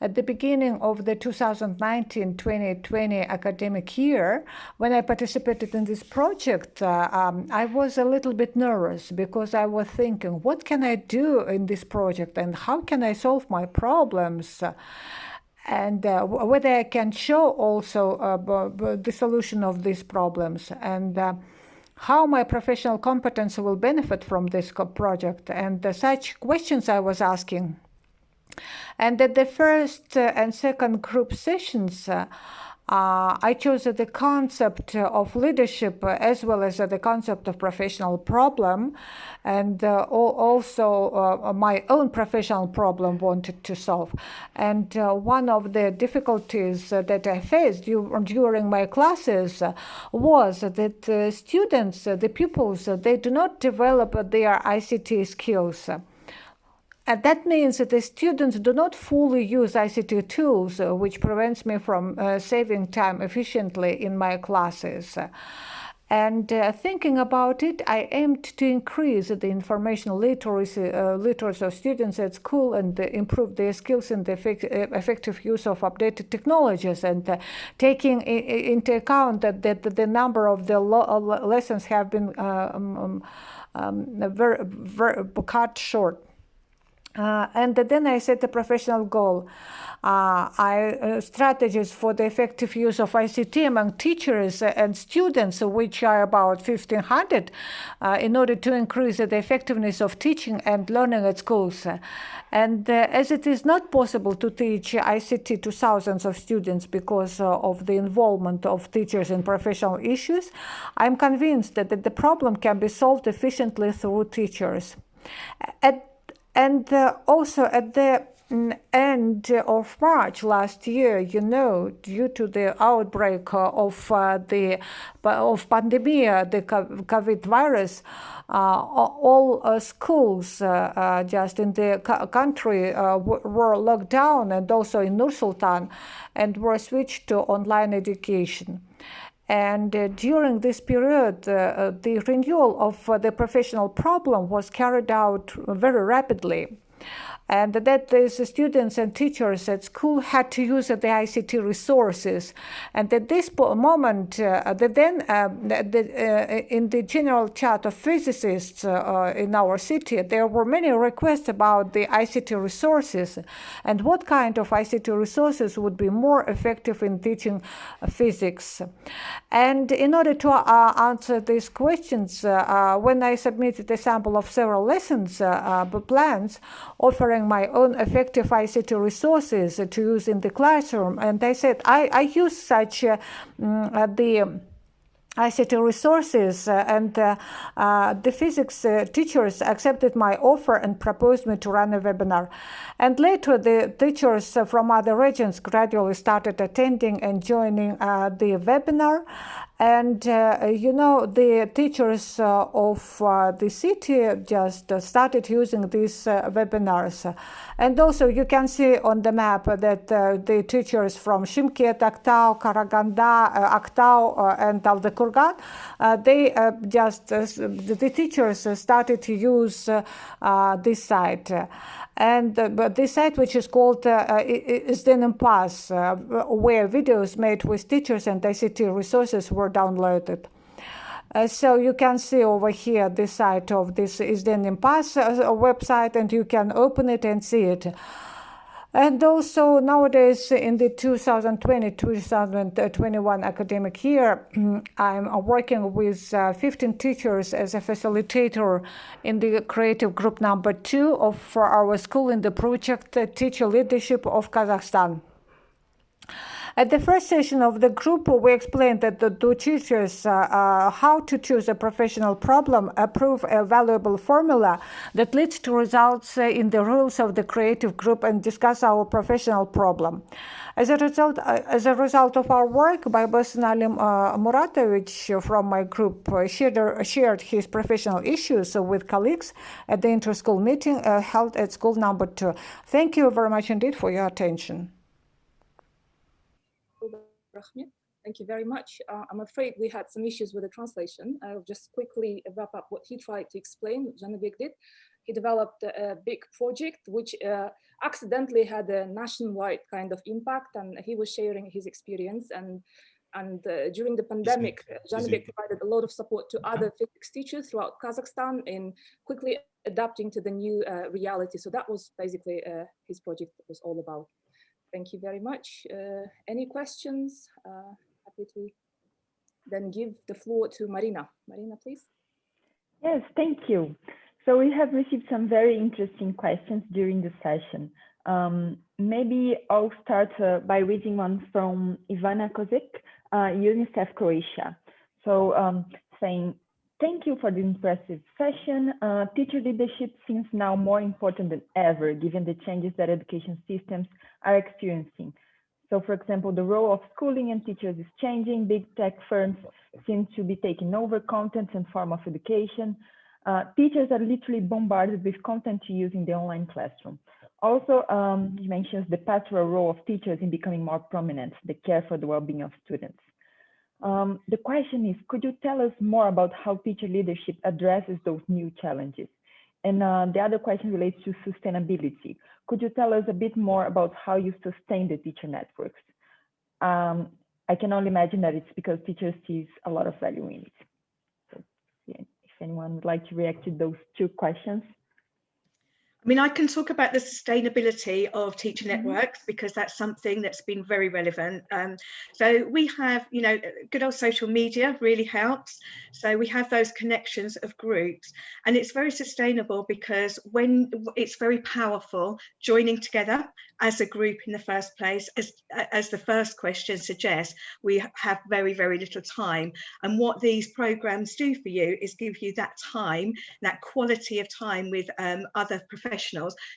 At the beginning of the 2019-2020 academic year, when I participated in this project, I was a little bit nervous because I was thinking, what can I do in this project and how can I solve my problems? And whether I can show also the solution of these problems, and how my professional competence will benefit from this project. And such questions I was asking. And at the first and second group sessions, I chose the concept of leadership as well as the concept of professional problem, and also my own professional problem wanted to solve. And one of the difficulties that I faced during my classes was that students, the pupils, they do not develop their ICT skills. And that means that the students do not fully use ICT tools, which prevents me from saving time efficiently in my classes. And thinking about it, I aimed to increase the informational literacy of students at school and improve their skills in the effective use of updated technologies, and taking into account that the number of the lessons have been very cut short. And then I set a professional goal. Strategies for the effective use of ICT among teachers and students, which are about 1,500, in order to increase the effectiveness of teaching and learning at schools. And as it is not possible to teach ICT to thousands of students because of the involvement of teachers in professional issues, I'm convinced that the problem can be solved efficiently through teachers. And also at the end of March last year, due to the outbreak of pandemic, the COVID virus, all schools just in the country were locked down, and also in Nur-Sultan, and were switched to online education. And during this period, the renewal of the professional problem was carried out very rapidly. and that the students and teachers at school had to use the ICT resources. And at this moment, in the general chat of physicists in our city, there were many requests about the ICT resources and what kind of ICT resources would be more effective in teaching physics. And in order to answer these questions, when I submitted a sample of several lessons plans offering my own effective ICT resources to use in the classroom, and I said I use such the ICT resources, and the physics teachers accepted my offer and proposed me to run a webinar. And later the teachers from other regions gradually started attending and joining the webinar. And you know, the teachers of the city just started using these webinars. And also you can see on the map that the teachers from Shimkhet, Aktau, Karaganda, Aktau, and Taldykurgan, the teachers started to use this site. And this site, which is called Izdenimpass, where videos made with teachers and ICT resources were downloaded. So you can see over here the site of this Izdenimpass website, and you can open it and see it. And also nowadays in the 2020-2021 academic year, I'm working with 15 teachers as a facilitator in the creative group number 2 of our school in the project Teacher Leadership of Kazakhstan. At the first session of the group, we explained that the teachers how to choose a professional problem, approve a valuable formula that leads to results in the rules of the creative group, and discuss our professional problem. As a result of our work, Baybas Nalim Muratovich from my group shared his professional issues with colleagues at the inter-school meeting held at school number 2. Thank you very much indeed for your attention. Thank you very much. I'm afraid we had some issues with the translation. I'll just quickly wrap up what he tried to explain, what Janabek did. He developed a big project which accidentally had a nationwide kind of impact, and he was sharing his experience. And during the pandemic, Janabek provided a lot of support to other physics teachers throughout Kazakhstan in quickly adapting to the new reality. So that was basically his project was all about. Thank you very much. Any questions? Happy to then give the floor to Marina. Marina, please. Yes, thank you. So we have received some very interesting questions during the session. Maybe I'll start by reading one from Ivana Kozik, UNICEF Croatia. So saying, thank you for the impressive session. Teacher leadership seems now more important than ever, given the changes that education systems are experiencing. So for example, the role of schooling and teachers is changing. Big tech firms seem to be taking over content and form of education. Teachers are literally bombarded with content to use in the online classroom. Also, he mentions the pastoral role of teachers in becoming more prominent, the care for the well-being of students. The question is, could you tell us more about how teacher leadership addresses those new challenges? And the other question relates to sustainability. Could you tell us a bit more about how you sustain the teacher networks? I can only imagine that it's because teachers see a lot of value in it. So, yeah, if anyone would like to react to those two questions. I mean, I can talk about the sustainability of teacher networks because that's something that's been very relevant. So we have, you know, good old social media really helps. So we have those connections of groups, and it's very sustainable because when it's very powerful joining together as a group in the first place, as the first question suggests, we have very, very little time. And what these programs do for you is give you that time, that quality of time with other professionals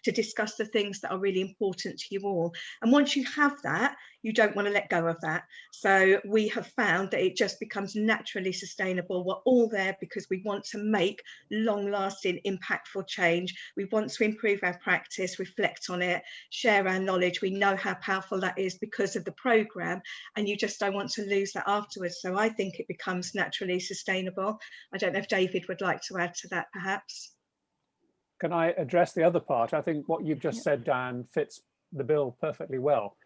to discuss the things that are really important to you all. And once you have that, you don't want to let go of that. So we have found that it just becomes naturally sustainable. We're all there because we want to make long-lasting, impactful change. We want to improve our practice, reflect on it, share our knowledge. We know how powerful that is because of the program, and you just don't want to lose that afterwards. So I think it becomes naturally sustainable. I don't know if David would like to add to that, perhaps. Can I address the other part? I think what you've just said, Diane, fits the bill perfectly well.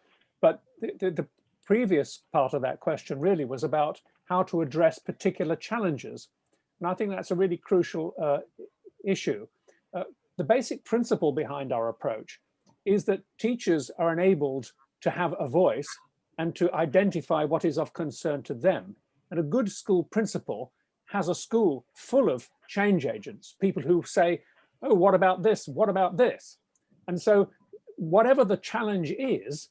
But the previous part of that question really was about how to address particular challenges. And I think that's a really crucial issue. The basic principle behind our approach is that teachers are enabled to have a voice and to identify what is of concern to them. And a good school principal has a school full of change agents, people who say, oh, what about this? What about this? And so whatever the challenge is,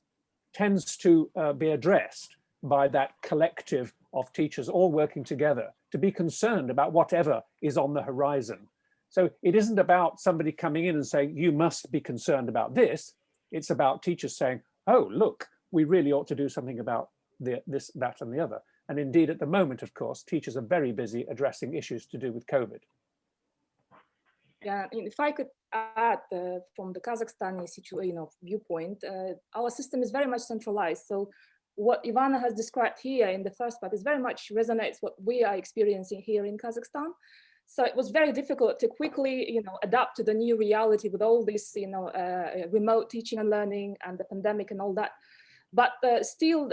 tends to be addressed by that collective of teachers all working together to be concerned about whatever is on the horizon. So it isn't about somebody coming in and saying, you must be concerned about this. It's about teachers saying, oh, look, we really ought to do something about this, that, and the other. And indeed, at the moment, of course, teachers are very busy addressing issues to do with COVID. Yeah, if I could add from the Kazakhstani situation viewpoint, our system is very much centralized. So what Ivana has described here in the first part is very much resonates what we are experiencing here in Kazakhstan. So it was very difficult to quickly, adapt to the new reality with all this, remote teaching and learning and the pandemic and all that. But still,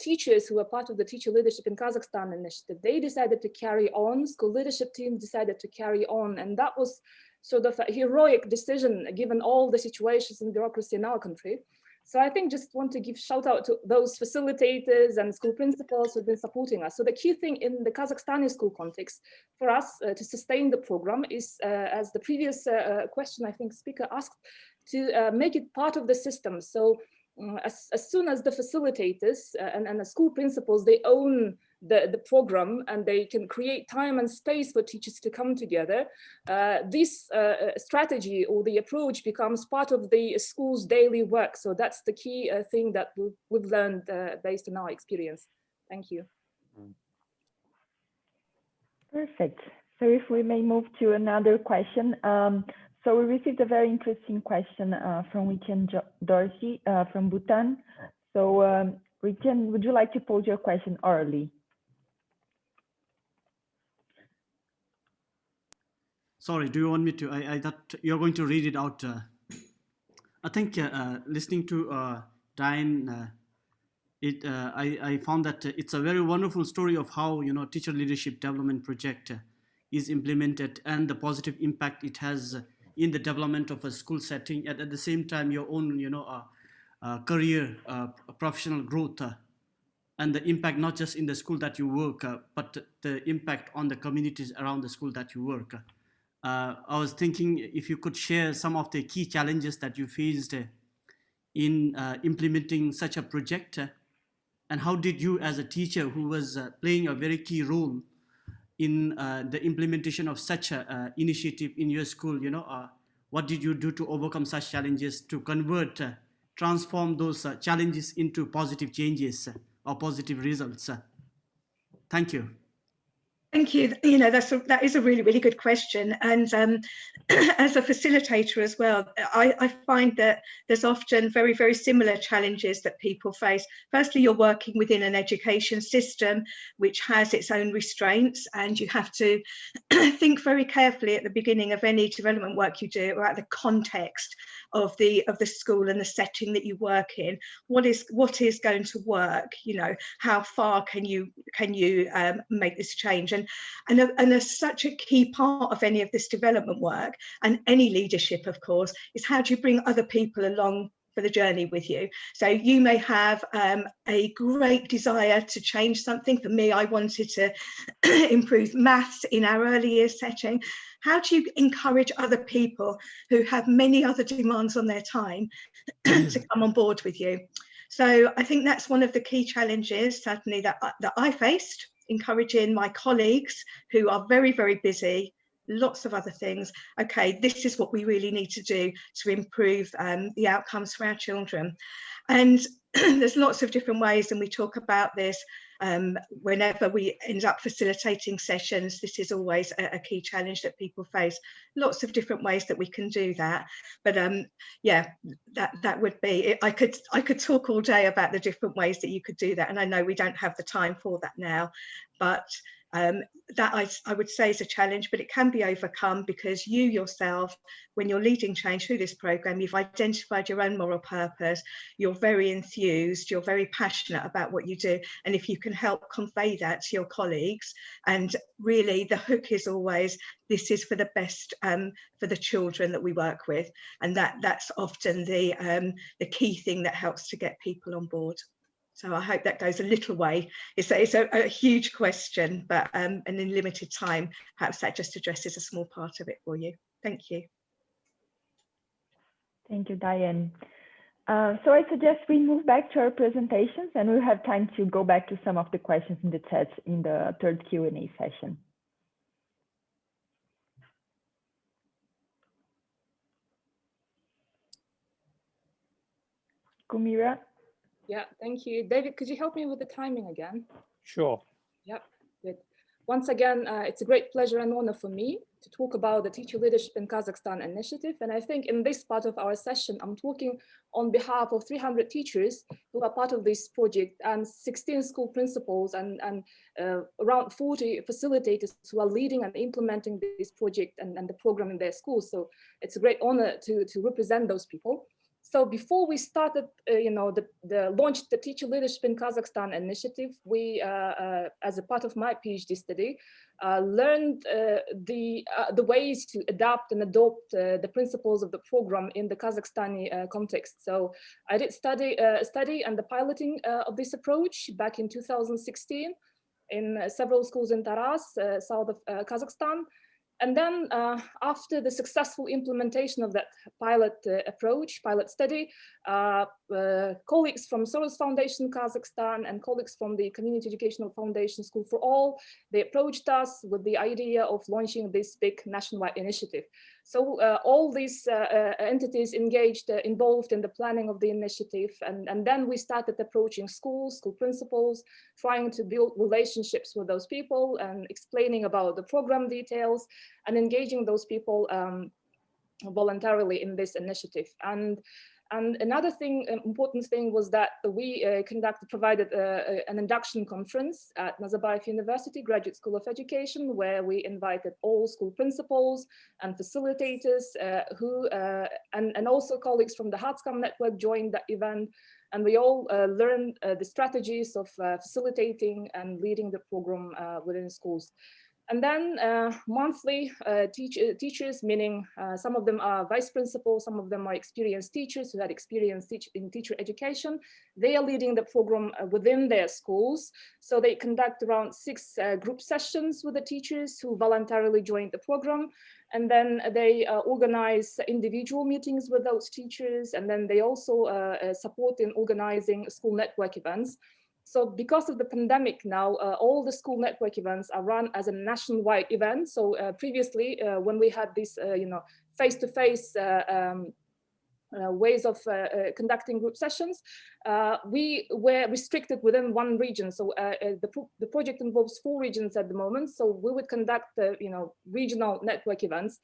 teachers who are part of the teacher leadership in Kazakhstan initiative, they decided to carry on. School leadership team decided to carry on, and that was sort of a heroic decision given all the situations and bureaucracy in our country. So I think just want to give shout out to those facilitators and school principals who've been supporting us. So the key thing in the Kazakhstani school context for us to sustain the program is, as the previous question I think speaker asked, to make it part of the system. So as soon as the facilitators and the school principals, they own the program and they can create time and space for teachers to come together, this strategy or the approach becomes part of the school's daily work. So that's the key thing that we've learned based on our experience. Thank you. Perfect. So if we may move to another question. So we received a very interesting question from Richen Dorsey from Bhutan. So Richen, would you like to pose your question orally? Sorry, do you want me to? I thought you're going to read it out. I think listening to Diane, I found that it's a very wonderful story of how teacher leadership development project is implemented and the positive impact it has in the development of a school setting, and at the same time your own career professional growth and the impact not just in the school that you work, but the impact on the communities around the school that you work. I was thinking if you could share some of the key challenges that you faced in implementing such a project, and how did you as a teacher who was playing a very key role in the implementation of such an initiative in your school, what did you do to overcome such challenges, to convert, transform those challenges into positive changes or positive results? Thank you. Thank you. That is a really, really good question. And as a facilitator as well, I find that there's often very, very similar challenges that people face. Firstly, you're working within an education system which has its own restraints, and you have to think very carefully at the beginning of any development work you do about the context of the school and the setting that you work in. What is going to work? How far can you make this change? And such a key part of any of this development work and any leadership, of course, is how do you bring other people along for the journey with you? So you may have a great desire to change something. For me, I wanted to improve maths in our early years setting. How do you encourage other people who have many other demands on their time to come on board with you? So I think that's one of the key challenges, certainly, that I faced, encouraging my colleagues who are very, very busy, lots of other things. Okay, this is what we really need to do to improve the outcomes for our children. And there's lots of different ways, and we talk about this whenever we end up facilitating sessions. This is always a key challenge that people face. Lots of different ways that we can do that. But yeah, that would be it. I could talk all day about the different ways that you could do that, and I know we don't have the time for that now. But That I would say is a challenge, but it can be overcome because you yourself, when you're leading change through this programme, you've identified your own moral purpose, you're very enthused, you're very passionate about what you do. And if you can help convey that to your colleagues, and really the hook is always, this is for the best for the children that we work with. And that's often the key thing that helps to get people on board. So I hope that goes a little way. It's a huge question, but and in limited time, perhaps that just addresses a small part of it for you. Thank you. Thank you, Diane. So I suggest we move back to our presentations, and we'll have time to go back to some of the questions in the chat in the third Q&A session. Gumira? Yeah, thank you. David, could you help me with the timing again? Sure. Yep, good. Once again, it's a great pleasure and honor for me to talk about the Teacher Leadership in Kazakhstan initiative. And I think in this part of our session, I'm talking on behalf of 300 teachers who are part of this project and 16 school principals and around 40 facilitators who are leading and implementing this project and the program in their schools. So it's a great honor to represent those people. So before we started, launched the Teacher Leadership in Kazakhstan initiative, we, as a part of my PhD study, learned the ways to adapt and adopt the principles of the program in the Kazakhstani context. So I did study and the piloting of this approach back in 2016 in several schools in Taraz, south of Kazakhstan. And then after the successful implementation of that pilot study, colleagues from Soros Foundation Kazakhstan and colleagues from the Community Educational Foundation School for All, they approached us with the idea of launching this big nationwide initiative. So all these entities involved in the planning of the initiative. And then we started approaching schools, school principals, trying to build relationships with those people and explaining about the program details and engaging those people voluntarily in this initiative. And another thing, important thing was that we provided an induction conference at Nazarbayev University Graduate School of Education, where we invited all school principals and facilitators and also colleagues from the HertsCam Network joined the event. And we all learned the strategies of facilitating and leading the program within schools. And then monthly teachers, meaning some of them are vice principals, some of them are experienced teachers who had experience in teacher education. They are leading the program within their schools. So they conduct around 6 group sessions with the teachers who voluntarily joined the program. And then they organize individual meetings with those teachers. And then they also support in organizing school network events. So because of the pandemic now, all the school network events are run as a nationwide event. So previously, when we had these, face-to-face ways of conducting group sessions, we were restricted within one region. So the project involves 4 regions at the moment. So we would conduct, regional network events.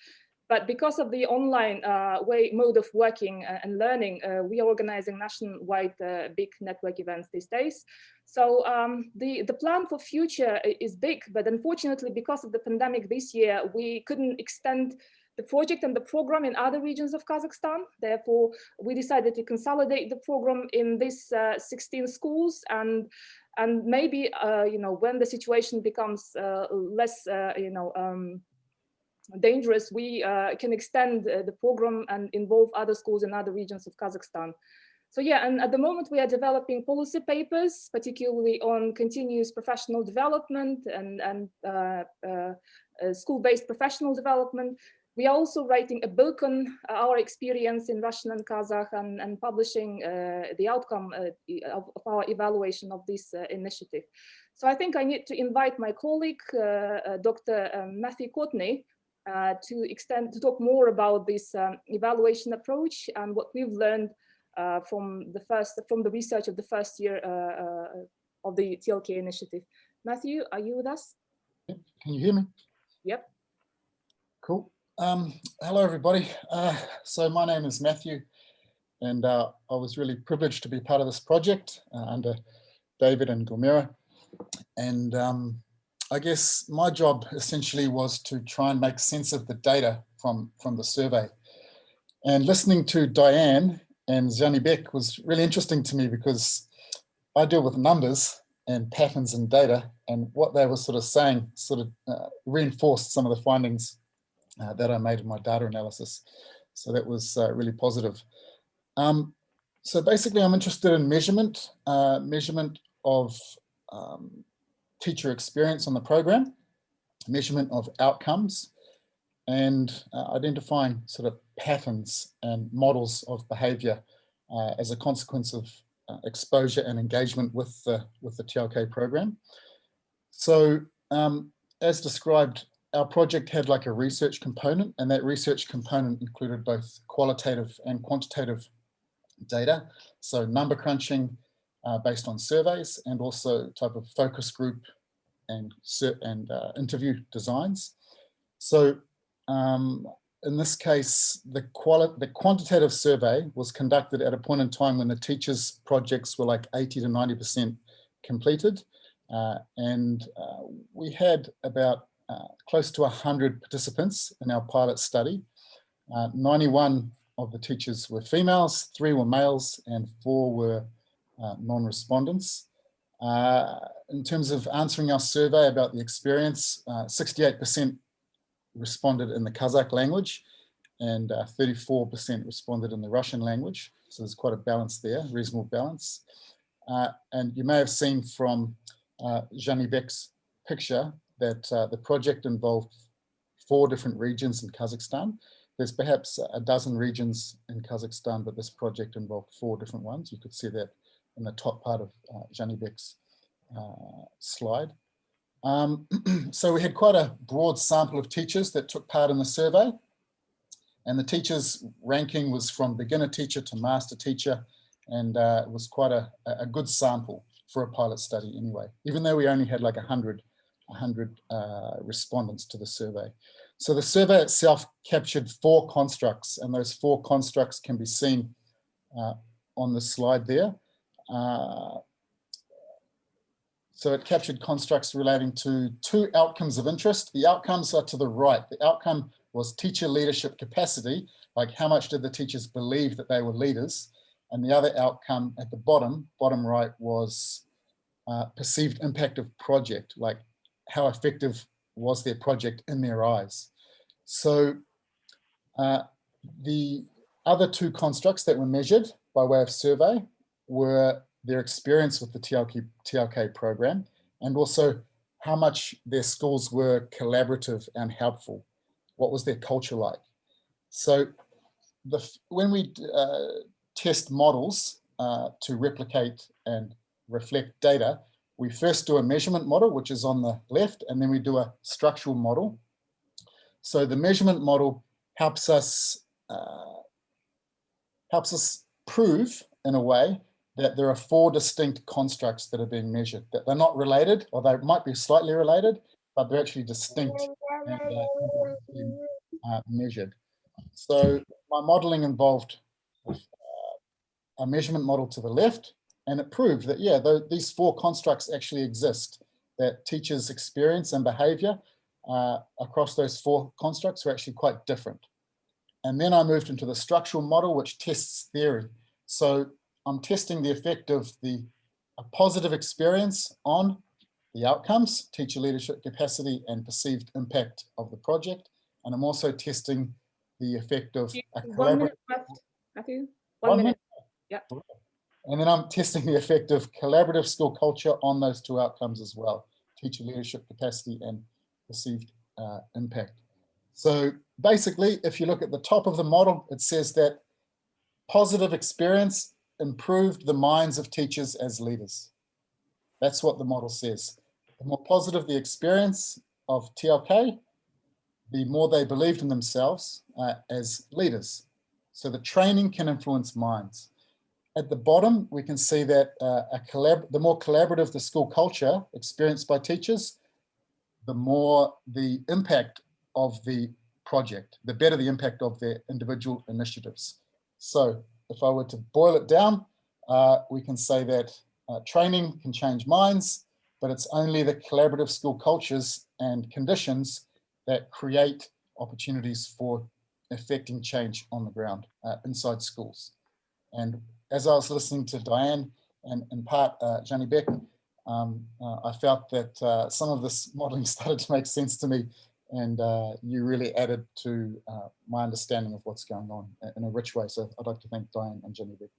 But because of the online mode of working and learning, we are organizing nationwide big network events these days. So the plan for future is big, but unfortunately, because of the pandemic this year, we couldn't extend the project and the program in other regions of Kazakhstan. Therefore, we decided to consolidate the program in these 16 schools and maybe, when the situation becomes less, dangerous, we can extend the program and involve other schools in other regions of Kazakhstan. So yeah, and at the moment we are developing policy papers, particularly on continuous professional development and school-based professional development. We are also writing a book on our experience in Russian and Kazakh and publishing the outcome of our evaluation of this initiative. So I think I need to invite my colleague, Dr. Matthew Courtney, to talk more about this evaluation approach and what we've learned from the research of the first year of the TLK initiative. Matthew, are you with us? Yep. Can you hear me? Yep. Cool. Hello, everybody. So my name is Matthew, and I was really privileged to be part of this project under David and Gulmira. And I guess my job essentially was to try and make sense of the data from the survey. And listening to Diane and Janibek was really interesting to me because I deal with numbers and patterns and data, and what they were sort of saying sort of reinforced some of the findings that I made in my data analysis. So that was really positive. So basically I'm interested in measurement of teacher experience on the program, measurement of outcomes, and identifying sort of patterns and models of behavior as a consequence of exposure and engagement with the TLK program. So as described, our project had like a research component, and that research component included both qualitative and quantitative data. So number crunching based on surveys, and also type of focus group and interview designs. So in this case, the quantitative survey was conducted at a point in time when the teachers' projects were like 80 to 90% completed. And we had about close to 100 participants in our pilot study. 91 of the teachers were females, 3 were males, and 4 were non-respondents. In terms of answering our survey about the experience, 68% responded in the Kazakh language, and 34% responded in the Russian language. So there's quite a balance there, reasonable balance. And you may have seen from Janibek's picture that the project involved 4 different regions in Kazakhstan. There's perhaps a dozen regions in Kazakhstan, but this project involved 4 different ones. You could see that in the top part of Janibek's slide. So we had quite a broad sample of teachers that took part in the survey, and the teachers' ranking was from beginner teacher to master teacher, and it was quite a good sample for a pilot study anyway, even though we only had like 100 respondents to the survey. So the survey itself captured 4 constructs, and those 4 constructs can be seen on the slide there. So it captured constructs relating to 2 outcomes of interest. The outcomes are to the right. The outcome was teacher leadership capacity, like how much did the teachers believe that they were leaders? And the other outcome at the bottom right, was perceived impact of project, like how effective was their project in their eyes. So the other 2 constructs that were measured by way of survey were their experience with the TLK program, and also how much their schools were collaborative and helpful. What was their culture like? So when we test models to replicate and reflect data, we first do a measurement model, which is on the left, and then we do a structural model. So the measurement model helps us prove, in a way, that there are 4 distinct constructs that are being measured, that they're not related, or they might be slightly related, but they're actually distinct and being measured. So my modeling involved a measurement model to the left, and it proved that, yeah, these 4 constructs actually exist, that teachers' experience and behavior across those 4 constructs are actually quite different. And then I moved into the structural model, which tests theory. So I'm testing the effect of a positive experience on the outcomes, teacher leadership capacity, and perceived impact of the project. And I'm also testing the effect of a collaborative... 1 minute left, Matthew. 1 minute. Yeah. And then I'm testing the effect of collaborative school culture on those 2 outcomes as well, teacher leadership capacity and perceived impact. So basically, if you look at the top of the model, it says that positive experience improved the minds of teachers as leaders. That's what the model says. The more positive the experience of TLK, the more they believed in themselves as leaders. So the training can influence minds. At the bottom, we can see that the more collaborative the school culture experienced by teachers, the more the impact of the project, the better the impact of their individual initiatives. So if I were to boil it down, we can say that training can change minds, but it's only the collaborative school cultures and conditions that create opportunities for effecting change on the ground inside schools. And as I was listening to Diane and in part Gianni Beck, I felt that some of this modeling started to make sense to me, and you really added to my understanding of what's going on in a rich way. So I'd like to thank Diane and Gianni Beck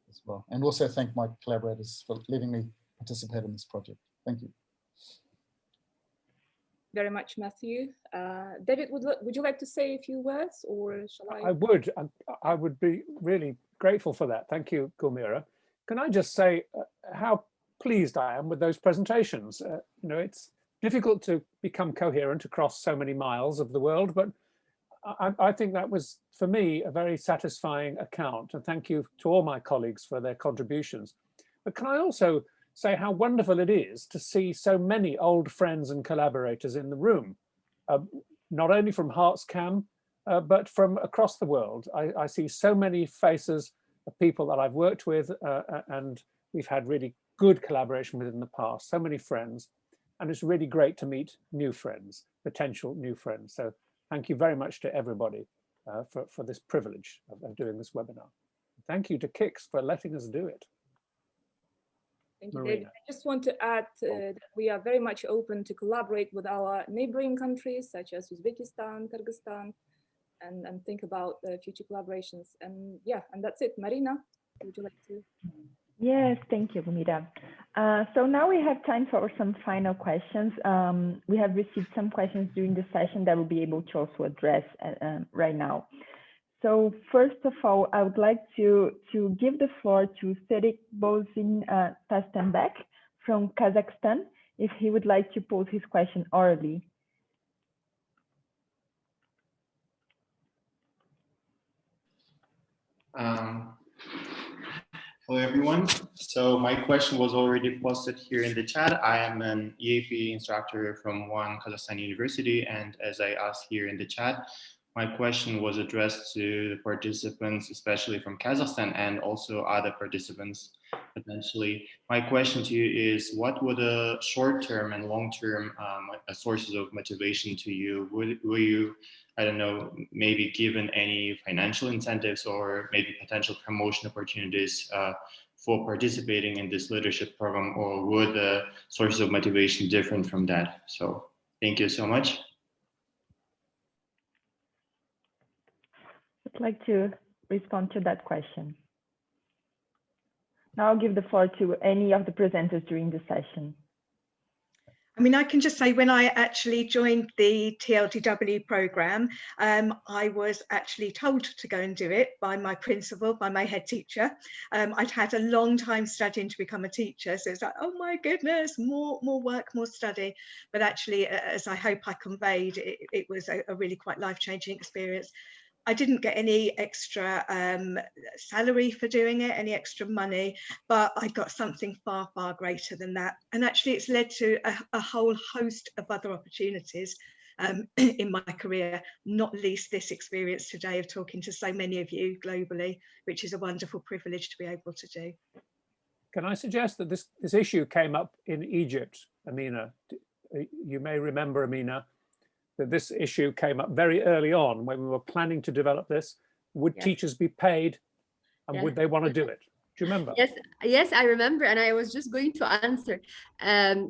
as well, and also thank my collaborators for letting me participate in this project. Thank you. Very much, Matthew. David, would you like to say a few words, or shall I? I would be really grateful for that. Thank you, Gulmira. Can I just say how pleased I am with those presentations? You know, it's difficult to become coherent across so many miles of the world, but I think that was, for me, a very satisfying account. And thank you to all my colleagues for their contributions. But can I also say how wonderful it is to see so many old friends and collaborators in the room, not only from HertsCam, but from across the world. I see so many faces of people that I've worked with, and we've had really good collaboration with in the past, so many friends. And it's really great to meet new friends, potential new friends. So thank you very much to everybody for this privilege of doing this webinar. Thank you to Kix for letting us do it. Thank you, David. I just want to add that we are very much open to collaborate with our neighboring countries, such as Uzbekistan, Kyrgyzstan, and think about future collaborations. And yeah, and that's it. Marina, would you like to? Yes, thank you, Gulmira. So now we have time for some final questions. We have received some questions during the session that we'll be able to also address right now. So first of all, I would like to give the floor to Serik Bozin Tastenbek from Kazakhstan, if he would like to pose his question orally. Hello, everyone. So my question was already posted here in the chat. I am an EAP instructor from one Kazakhstan university, and as I asked here in the chat, my question was addressed to the participants, especially from Kazakhstan, and also other participants potentially. My question to you is, what were the short-term and long-term sources of motivation to you? Were you, I don't know, maybe given any financial incentives or maybe potential promotion opportunities for participating in this leadership program, or were the sources of motivation different from that? So thank you so much. I'd like to respond to that question. Now I'll give the floor to any of the presenters during the session. I mean, I can just say when I actually joined the TLDW program, I was actually told to go and do it by my principal, by my head teacher. I'd had a long time studying to become a teacher. So it's like, oh my goodness, more work, more study. But actually, as I hope I conveyed, it was a really quite life-changing experience. I didn't get any extra salary for doing it, any extra money, but I got something far, far greater than that. And actually it's led to a whole host of other opportunities in my career, not least this experience today of talking to so many of you globally, which is a wonderful privilege to be able to do. Can I suggest that this issue came up in Egypt, Amina? You may remember, Amina, that this issue came up very early on when we were planning to develop this. Would teachers be paid, and would they want to do it? Do you remember? Yes, I remember, and I was just going to answer.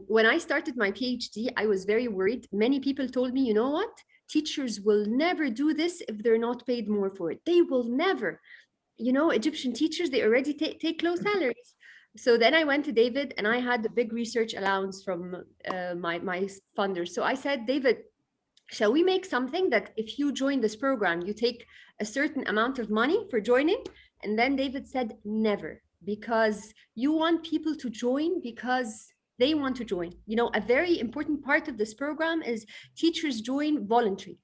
When I started my PhD, I was very worried. Many people told me, you know what? Teachers will never do this if they're not paid more for it. They will never. You know, Egyptian teachers, they already take low salaries. So then I went to David, and I had a big research allowance from my funders. So I said, David, shall we make something that if you join this program, you take a certain amount of money for joining? And then David said, never, because you want people to join because they want to join. You know, a very important part of this program is teachers join voluntary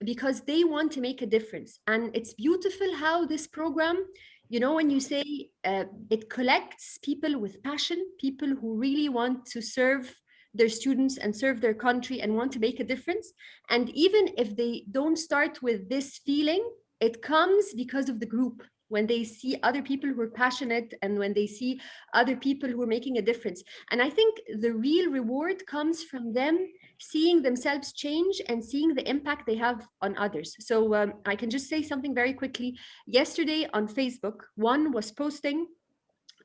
because they want to make a difference. And it's beautiful how this program, you know, when you say it collects people with passion, people who really want to serve their students and serve their country and want to make a difference. And even if they don't start with this feeling, it comes because of the group. when they see other people who are passionate and when they see other people who are making a difference. And I think the real reward comes from them seeing themselves change and seeing the impact they have on others. So I can just say something very quickly. Yesterday on Facebook, one was posting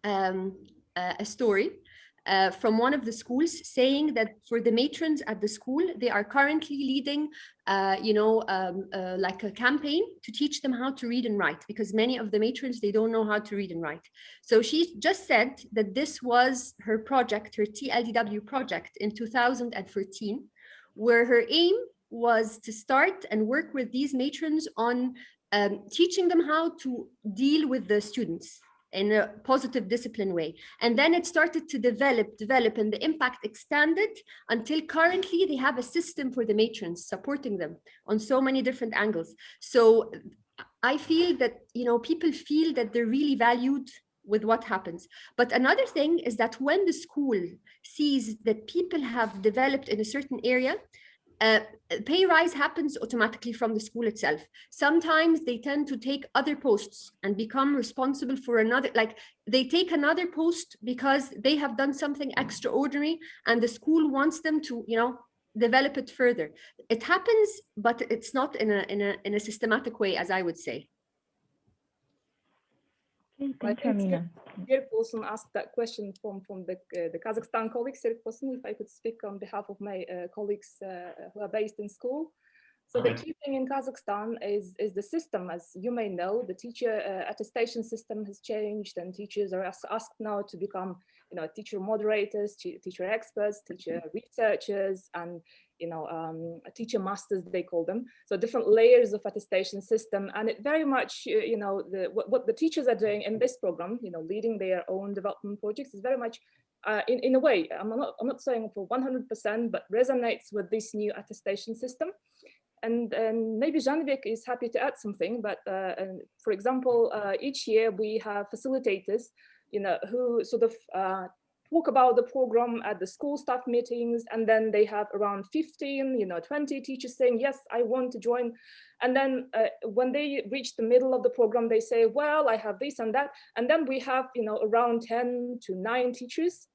a story from one of the schools saying that for the matrons at the school, they are currently leading, like a campaign to teach them how to read and write, because many of the matrons, they don't know how to read and write. So she just said that this was her project, her TLDW project in 2014, where her aim was to start and work with these matrons on teaching them how to deal with the students in a positive discipline way. And then it started to develop, and the impact extended until currently they have a system for the matrons supporting them on so many different angles. So I feel that, people feel that they're really valued with what happens. But another thing is that when the school sees that people have developed in a certain area, pay rise happens automatically from the school itself. Sometimes they tend to take other posts and become responsible for another, like they take another post because they have done something extraordinary and the school wants them to, develop it further. It happens, but it's not in a systematic way, as I would say. Okay, thank you, Amina. Serk also asked that question from the Kazakhstan colleagues. Serk, if I could speak on behalf of my colleagues who are based in school. So the key thing in Kazakhstan is the system. As you may know, the teacher attestation system has changed, and teachers are asked now to become, teacher moderators, teacher experts, teacher researchers, and teacher masters, they call them. So different layers of attestation system, and it very much, what the teachers are doing in this program, leading their own development projects, is very much, in a way, I'm not saying for 100%, but resonates with this new attestation system. And maybe Janibek is happy to add something, but for example, each year we have facilitators, who sort of talk about the program at the school staff meetings, and then they have around 15, 20 teachers saying, yes, I want to join. And then when they reach the middle of the program, they say, well, I have this and that. And then we have, around 10 to 9 teachers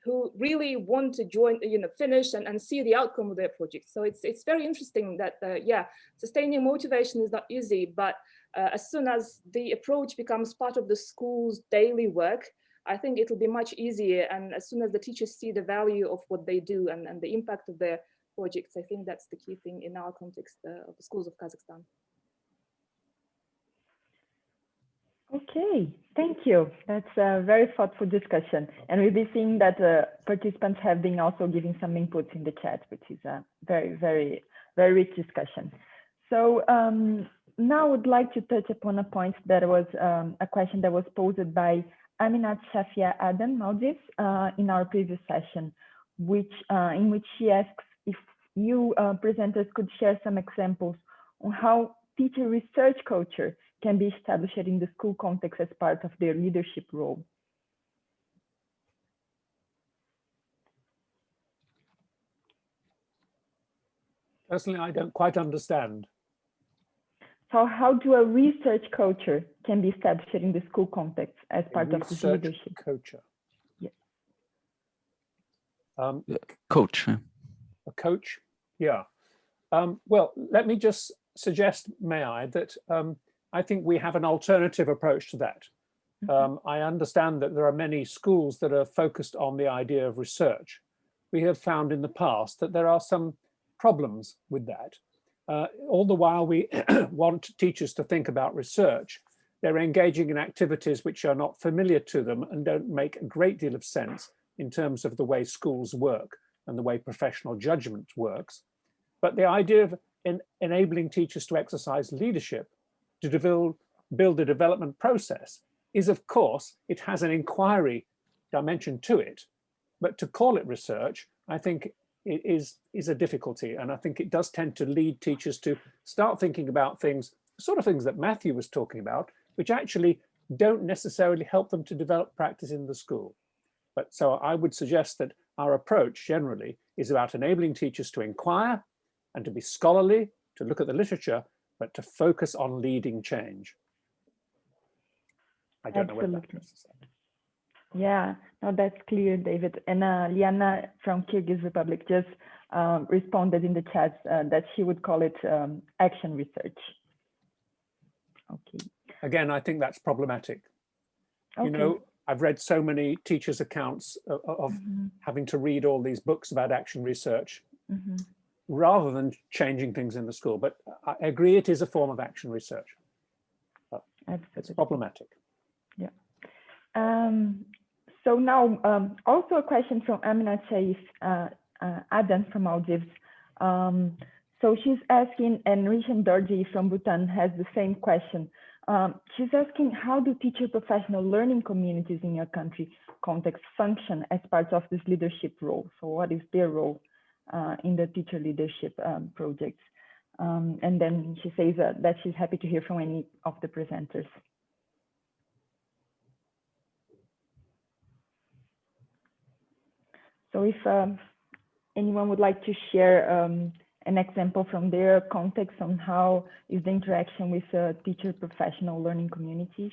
who really want to join, finish and see the outcome of their project. So it's very interesting that, sustaining motivation is not easy, but as soon as the approach becomes part of the school's daily work, I think it'll be much easier. And as soon as the teachers see the value of what they do and the impact of their projects, I think that's the key thing in our context of the schools of Kazakhstan. Okay, thank you. That's a very thoughtful discussion. And we'll be seeing that participants have been also giving some inputs in the chat, which is a very, very, very rich discussion. So now I would like to touch upon a point that was a question that was posed by Aminat Shafia Adam Maldives in our previous session, in which she asks if you presenters could share some examples on how teacher research culture can be established in the school context as part of their leadership role. Personally, I don't quite understand. So how do a research culture can be established in the school context as part of the leadership culture? Yes. Coach. A coach? Yeah. Well, let me just suggest, may I, that I think we have an alternative approach to that. I understand that there are many schools that are focused on the idea of research. We have found in the past that there are some problems with that. All the while we want teachers to think about research, they're engaging in activities which are not familiar to them and don't make a great deal of sense in terms of the way schools work and the way professional judgment works. But the idea of enabling teachers to exercise leadership, to build a development process, is, of course, it has an inquiry dimension to it. But to call it research, I think it is a difficulty. And I think it does tend to lead teachers to start thinking about things, the sort of things that Matthew was talking about, which actually don't necessarily help them to develop practice in the school. But so I would suggest that our approach generally is about enabling teachers to inquire and to be scholarly, to look at the literature, but to focus on leading change. I don't know whether that Absolutely. Yeah, no, that's clear, David. And Liana from Kyrgyz Republic just responded in the chat that she would call it action research. Okay. Again, I think that's problematic. Okay. You know, I've read so many teachers' accounts of having to read all these books about action research rather than changing things in the school. But I agree it is a form of action research. But it's problematic. Yeah. So now, also a question from Amina Chaif Adan from Maldives. So she's asking, and Rishan Dorji from Bhutan has the same question. She's asking, how do teacher professional learning communities in your country context function as part of this leadership role? So what is their role in the teacher leadership projects? And then she says that she's happy to hear from any of the presenters. So if anyone would like to share an example from their context on how is the interaction with teacher professional learning communities.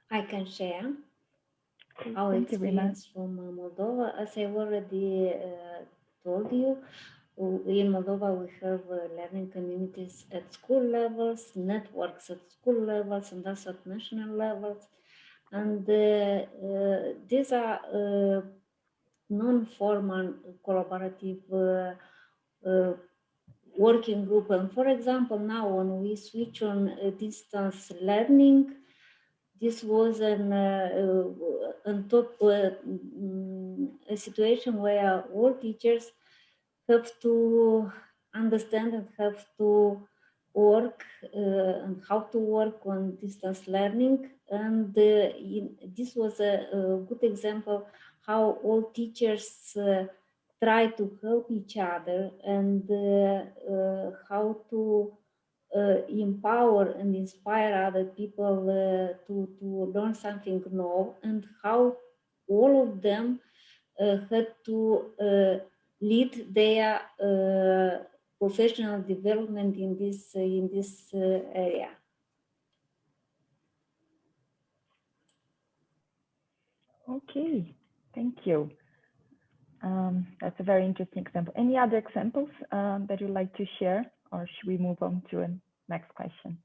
I can share our experience from Moldova. As I already told you, in Moldova we have learning communities at school levels, networks at school levels, and also at national levels. And these are non-formal collaborative working group. And for example, now when we switch on distance learning, this was a situation where all teachers have to understand and have to work and how to work on distance learning. And this was a good example how all teachers try to help each other and how to empower and inspire other people to learn something new, and how all of them had to lead their professional development in this area. Okay, thank you. That's a very interesting example. Any other examples that you'd like to share, or should we move on to a next question?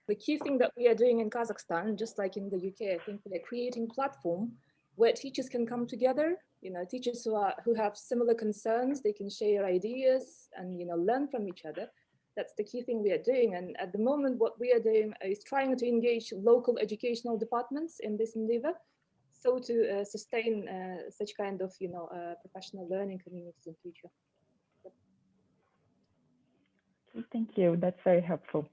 The key thing that we are doing in Kazakhstan, just like in the UK, I think we are creating a platform where teachers can come together. You know, teachers who have similar concerns, they can share ideas and learn from each other. That's the key thing we are doing. And at the moment, what we are doing is trying to engage local educational departments in this endeavor, so to sustain such kind of professional learning communities in the future. Thank you. That's very helpful.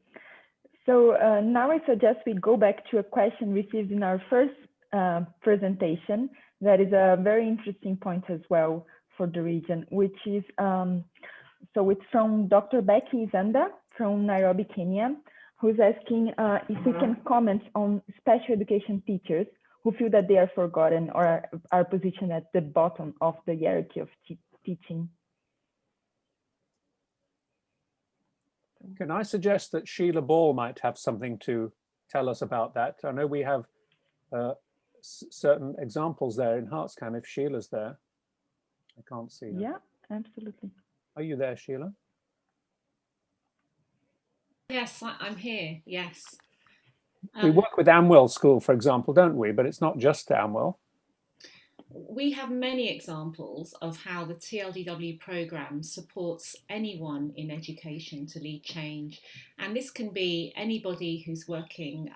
So now I suggest we go back to a question received in our first presentation. That is a very interesting point as well for the region, which is, so it's from Dr. Becky Zanda from Nairobi, Kenya, who's asking if we can comment on special education teachers who feel that they are forgotten or are positioned at the bottom of the hierarchy of teaching. Can I suggest that Sheila Ball might have something to tell us about that? I know we have certain examples there in HertsCam, if Sheila's there. I can't see her. Yeah, absolutely. Are you there, Sheila? Yes, I'm here, yes. We work with Amwell School, for example, don't we? But it's not just Amwell. We have many examples of how the TLDW programme supports anyone in education to lead change. And this can be anybody who's working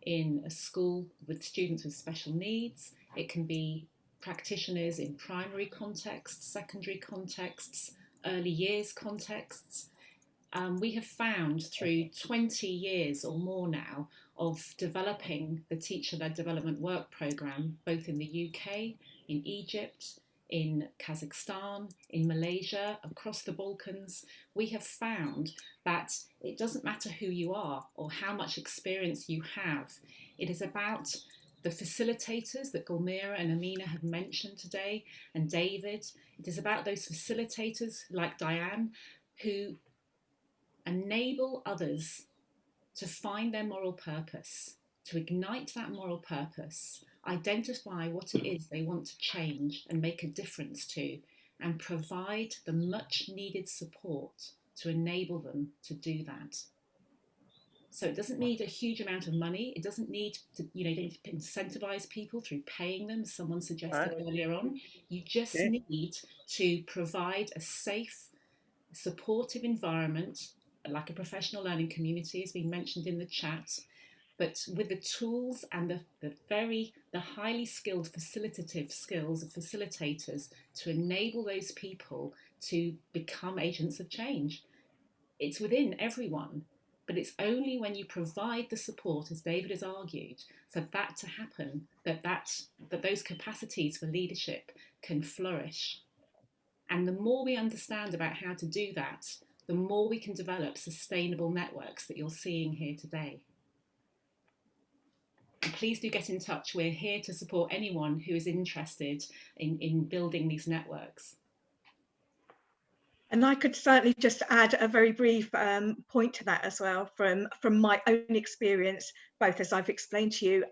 in a school with students with special needs. It can be practitioners in primary contexts, secondary contexts, early years contexts. We have found through 20 years or more now of developing the teacher-led development work programme, both in the UK, in Egypt, in Kazakhstan, in Malaysia, across the Balkans, we have found that it doesn't matter who you are or how much experience you have. It is about the facilitators that Gulmira and Amina have mentioned today, and David. It is about those facilitators like Diane who enable others to find their moral purpose, to ignite that moral purpose, identify what it is they want to change and make a difference to, and provide the much needed support to enable them to do that. So it doesn't need a huge amount of money. It doesn't need to, you don't need to incentivize people through paying them, as someone suggested earlier on. You just need to provide a safe, supportive environment, like a professional learning community has been mentioned in the chat, but with the tools and the highly skilled facilitative skills of facilitators to enable those people to become agents of change. It's within everyone, but it's only when you provide the support, as David has argued, for that to happen, that those capacities for leadership can flourish. And the more we understand about how to do that, the more we can develop sustainable networks that you're seeing here today. And please do get in touch. We're here to support anyone who is interested in building these networks. And I could certainly just add a very brief point to that as well from my own experience, both as I've explained to you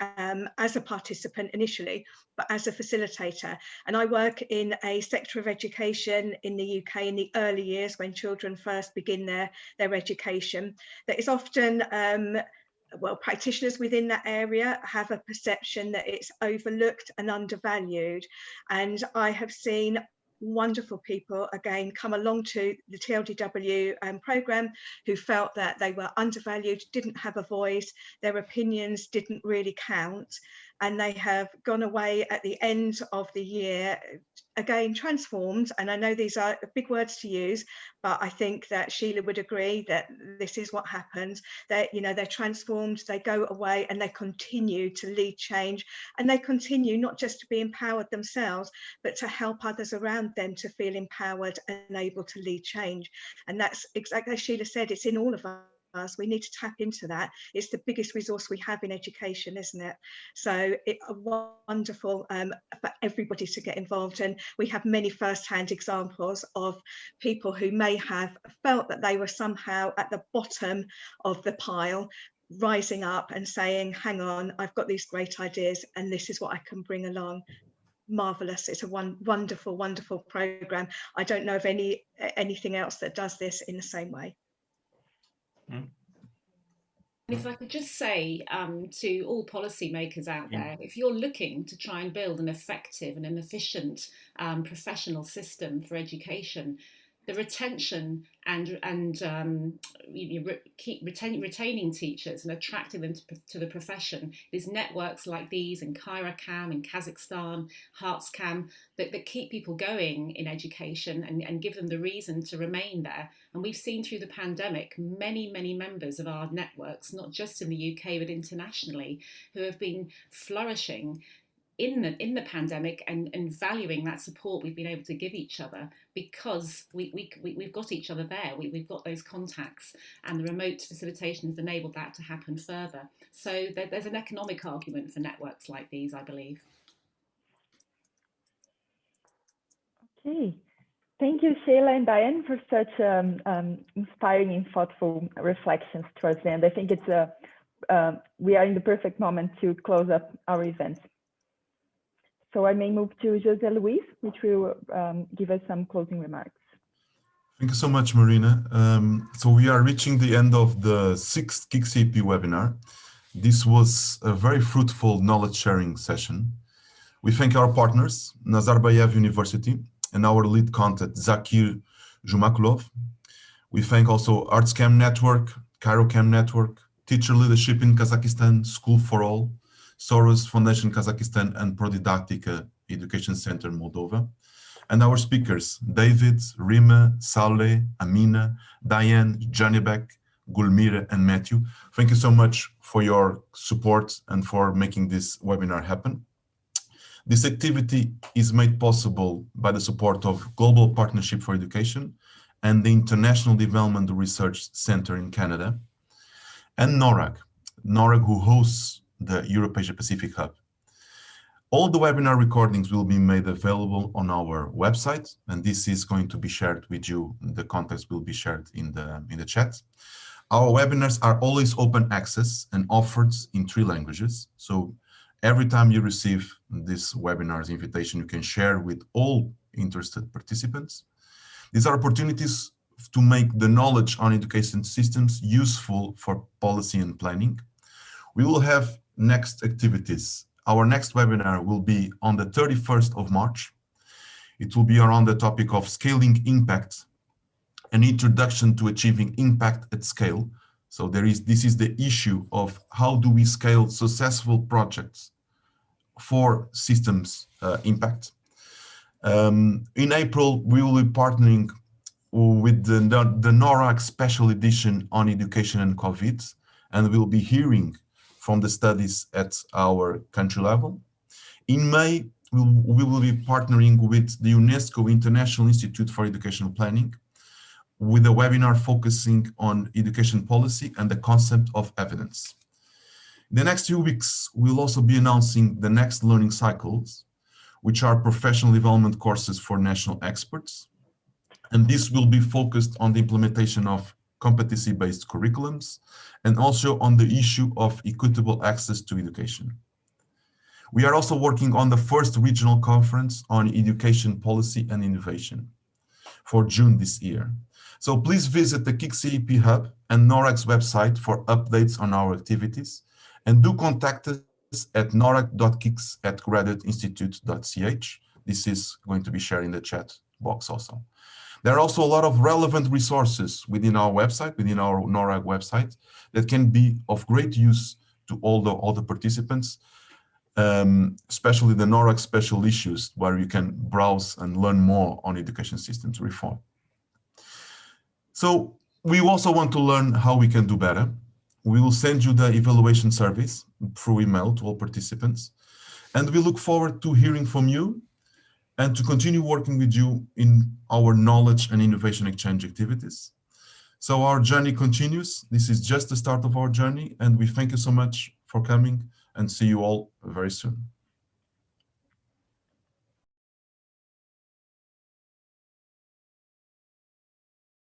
as a participant initially, but as a facilitator. And I work in a sector of education in the UK in the early years when children first begin their education. That is often, well, practitioners within that area have a perception that it's overlooked and undervalued. And I have seen wonderful people again come along to the TLDW programme who felt that they were undervalued, didn't have a voice, their opinions didn't really count, and they have gone away at the end of the year again transformed. And I know these are big words to use, but I think that Sheila would agree that this is what happens. That, you know, they're transformed, they go away and they continue to lead change, and they continue not just to be empowered themselves, but to help others around them to feel empowered and able to lead change. And that's exactly as Sheila said, it's in all of us. We need to tap into that. It's the biggest resource we have in education, isn't it? So it's wonderful for everybody to get involved. And we have many first-hand examples of people who may have felt that they were somehow at the bottom of the pile, rising up and saying, hang on, I've got these great ideas and this is what I can bring along. Marvelous. It's a wonderful, wonderful program. I don't know of anything else that does this in the same way. If I could just say to all policymakers out there, if you're looking to try and build an effective and an efficient professional system for education, the retention and retaining teachers and attracting them to the profession is networks like these in CairoCam, in Kazakhstan, HertsCam, that keep people going in education and give them the reason to remain there. And we've seen through the pandemic many, many members of our networks, not just in the UK, but internationally, who have been flourishing in the pandemic and valuing that support we've been able to give each other, because we've got each other there. We've got those contacts, and the remote facilitation has enabled that to happen further. So there's an economic argument for networks like these, I believe. Okay. Thank you, Sheila and Diane, for such inspiring and thoughtful reflections towards the end. I think it's we are in the perfect moment to close up our event. So I may move to José Luis, which will give us some closing remarks. Thank you so much, Marina. So we are reaching the end of the 6th KICS-AP webinar. This was a very fruitful knowledge sharing session. We thank our partners, Nazarbayev University, and our lead content, Zakir Jumakulov. We thank also HertsCam Network, CairoCam Network, Teacher Leadership in Kazakhstan, School for All, Soros Foundation Kazakhstan, and ProDidactica Education Center Moldova. And our speakers, David, Rima, Saleh, Amina, Diane, Janibek, Gulmira, and Matthew. Thank you so much for your support and for making this webinar happen. This activity is made possible by the support of Global Partnership for Education and the International Development Research Center in Canada, and NORRAG, who hosts the Europe Asia Pacific Hub. All the webinar recordings will be made available on our website, and this is going to be shared with you. The context will be shared in the chat. Our webinars are always open access and offered in 3 languages. So every time you receive this webinar's invitation, you can share with all interested participants. These are opportunities to make the knowledge on education systems useful for policy and planning. We will have next activities. Our next webinar will be on the 31st of March. It will be around the topic of scaling impact, an introduction to achieving impact at scale. So this is the issue of how do we scale successful projects for systems impact. In April, we will be partnering with the NORRAG special edition on education and COVID, and we'll be hearing from the studies at our country level. In May, we will be partnering with the UNESCO International Institute for Educational Planning with a webinar focusing on education policy and the concept of evidence. In the next few weeks, we'll also be announcing the next learning cycles, which are professional development courses for national experts. And this will be focused on the implementation of competency-based curriculums and also on the issue of equitable access to education. We are also working on the first regional conference on education policy and innovation for June this year. So please visit the KIC Hub and NORRAG's website for updates on our activities, and do contact us at norrag.kics@graduateinstitute.ch. This is going to be shared in the chat box also. There are also a lot of relevant resources within our website, within our NORRAG website, that can be of great use to all the participants, especially the NORRAG special issues, where you can browse and learn more on education systems reform. So we also want to learn how we can do better. We will send you the evaluation surveys through email to all participants, and we look forward to hearing from you and to continue working with you in our knowledge and innovation exchange activities. So our journey continues. This is just the start of our journey, and we thank you so much for coming, and see you all very soon.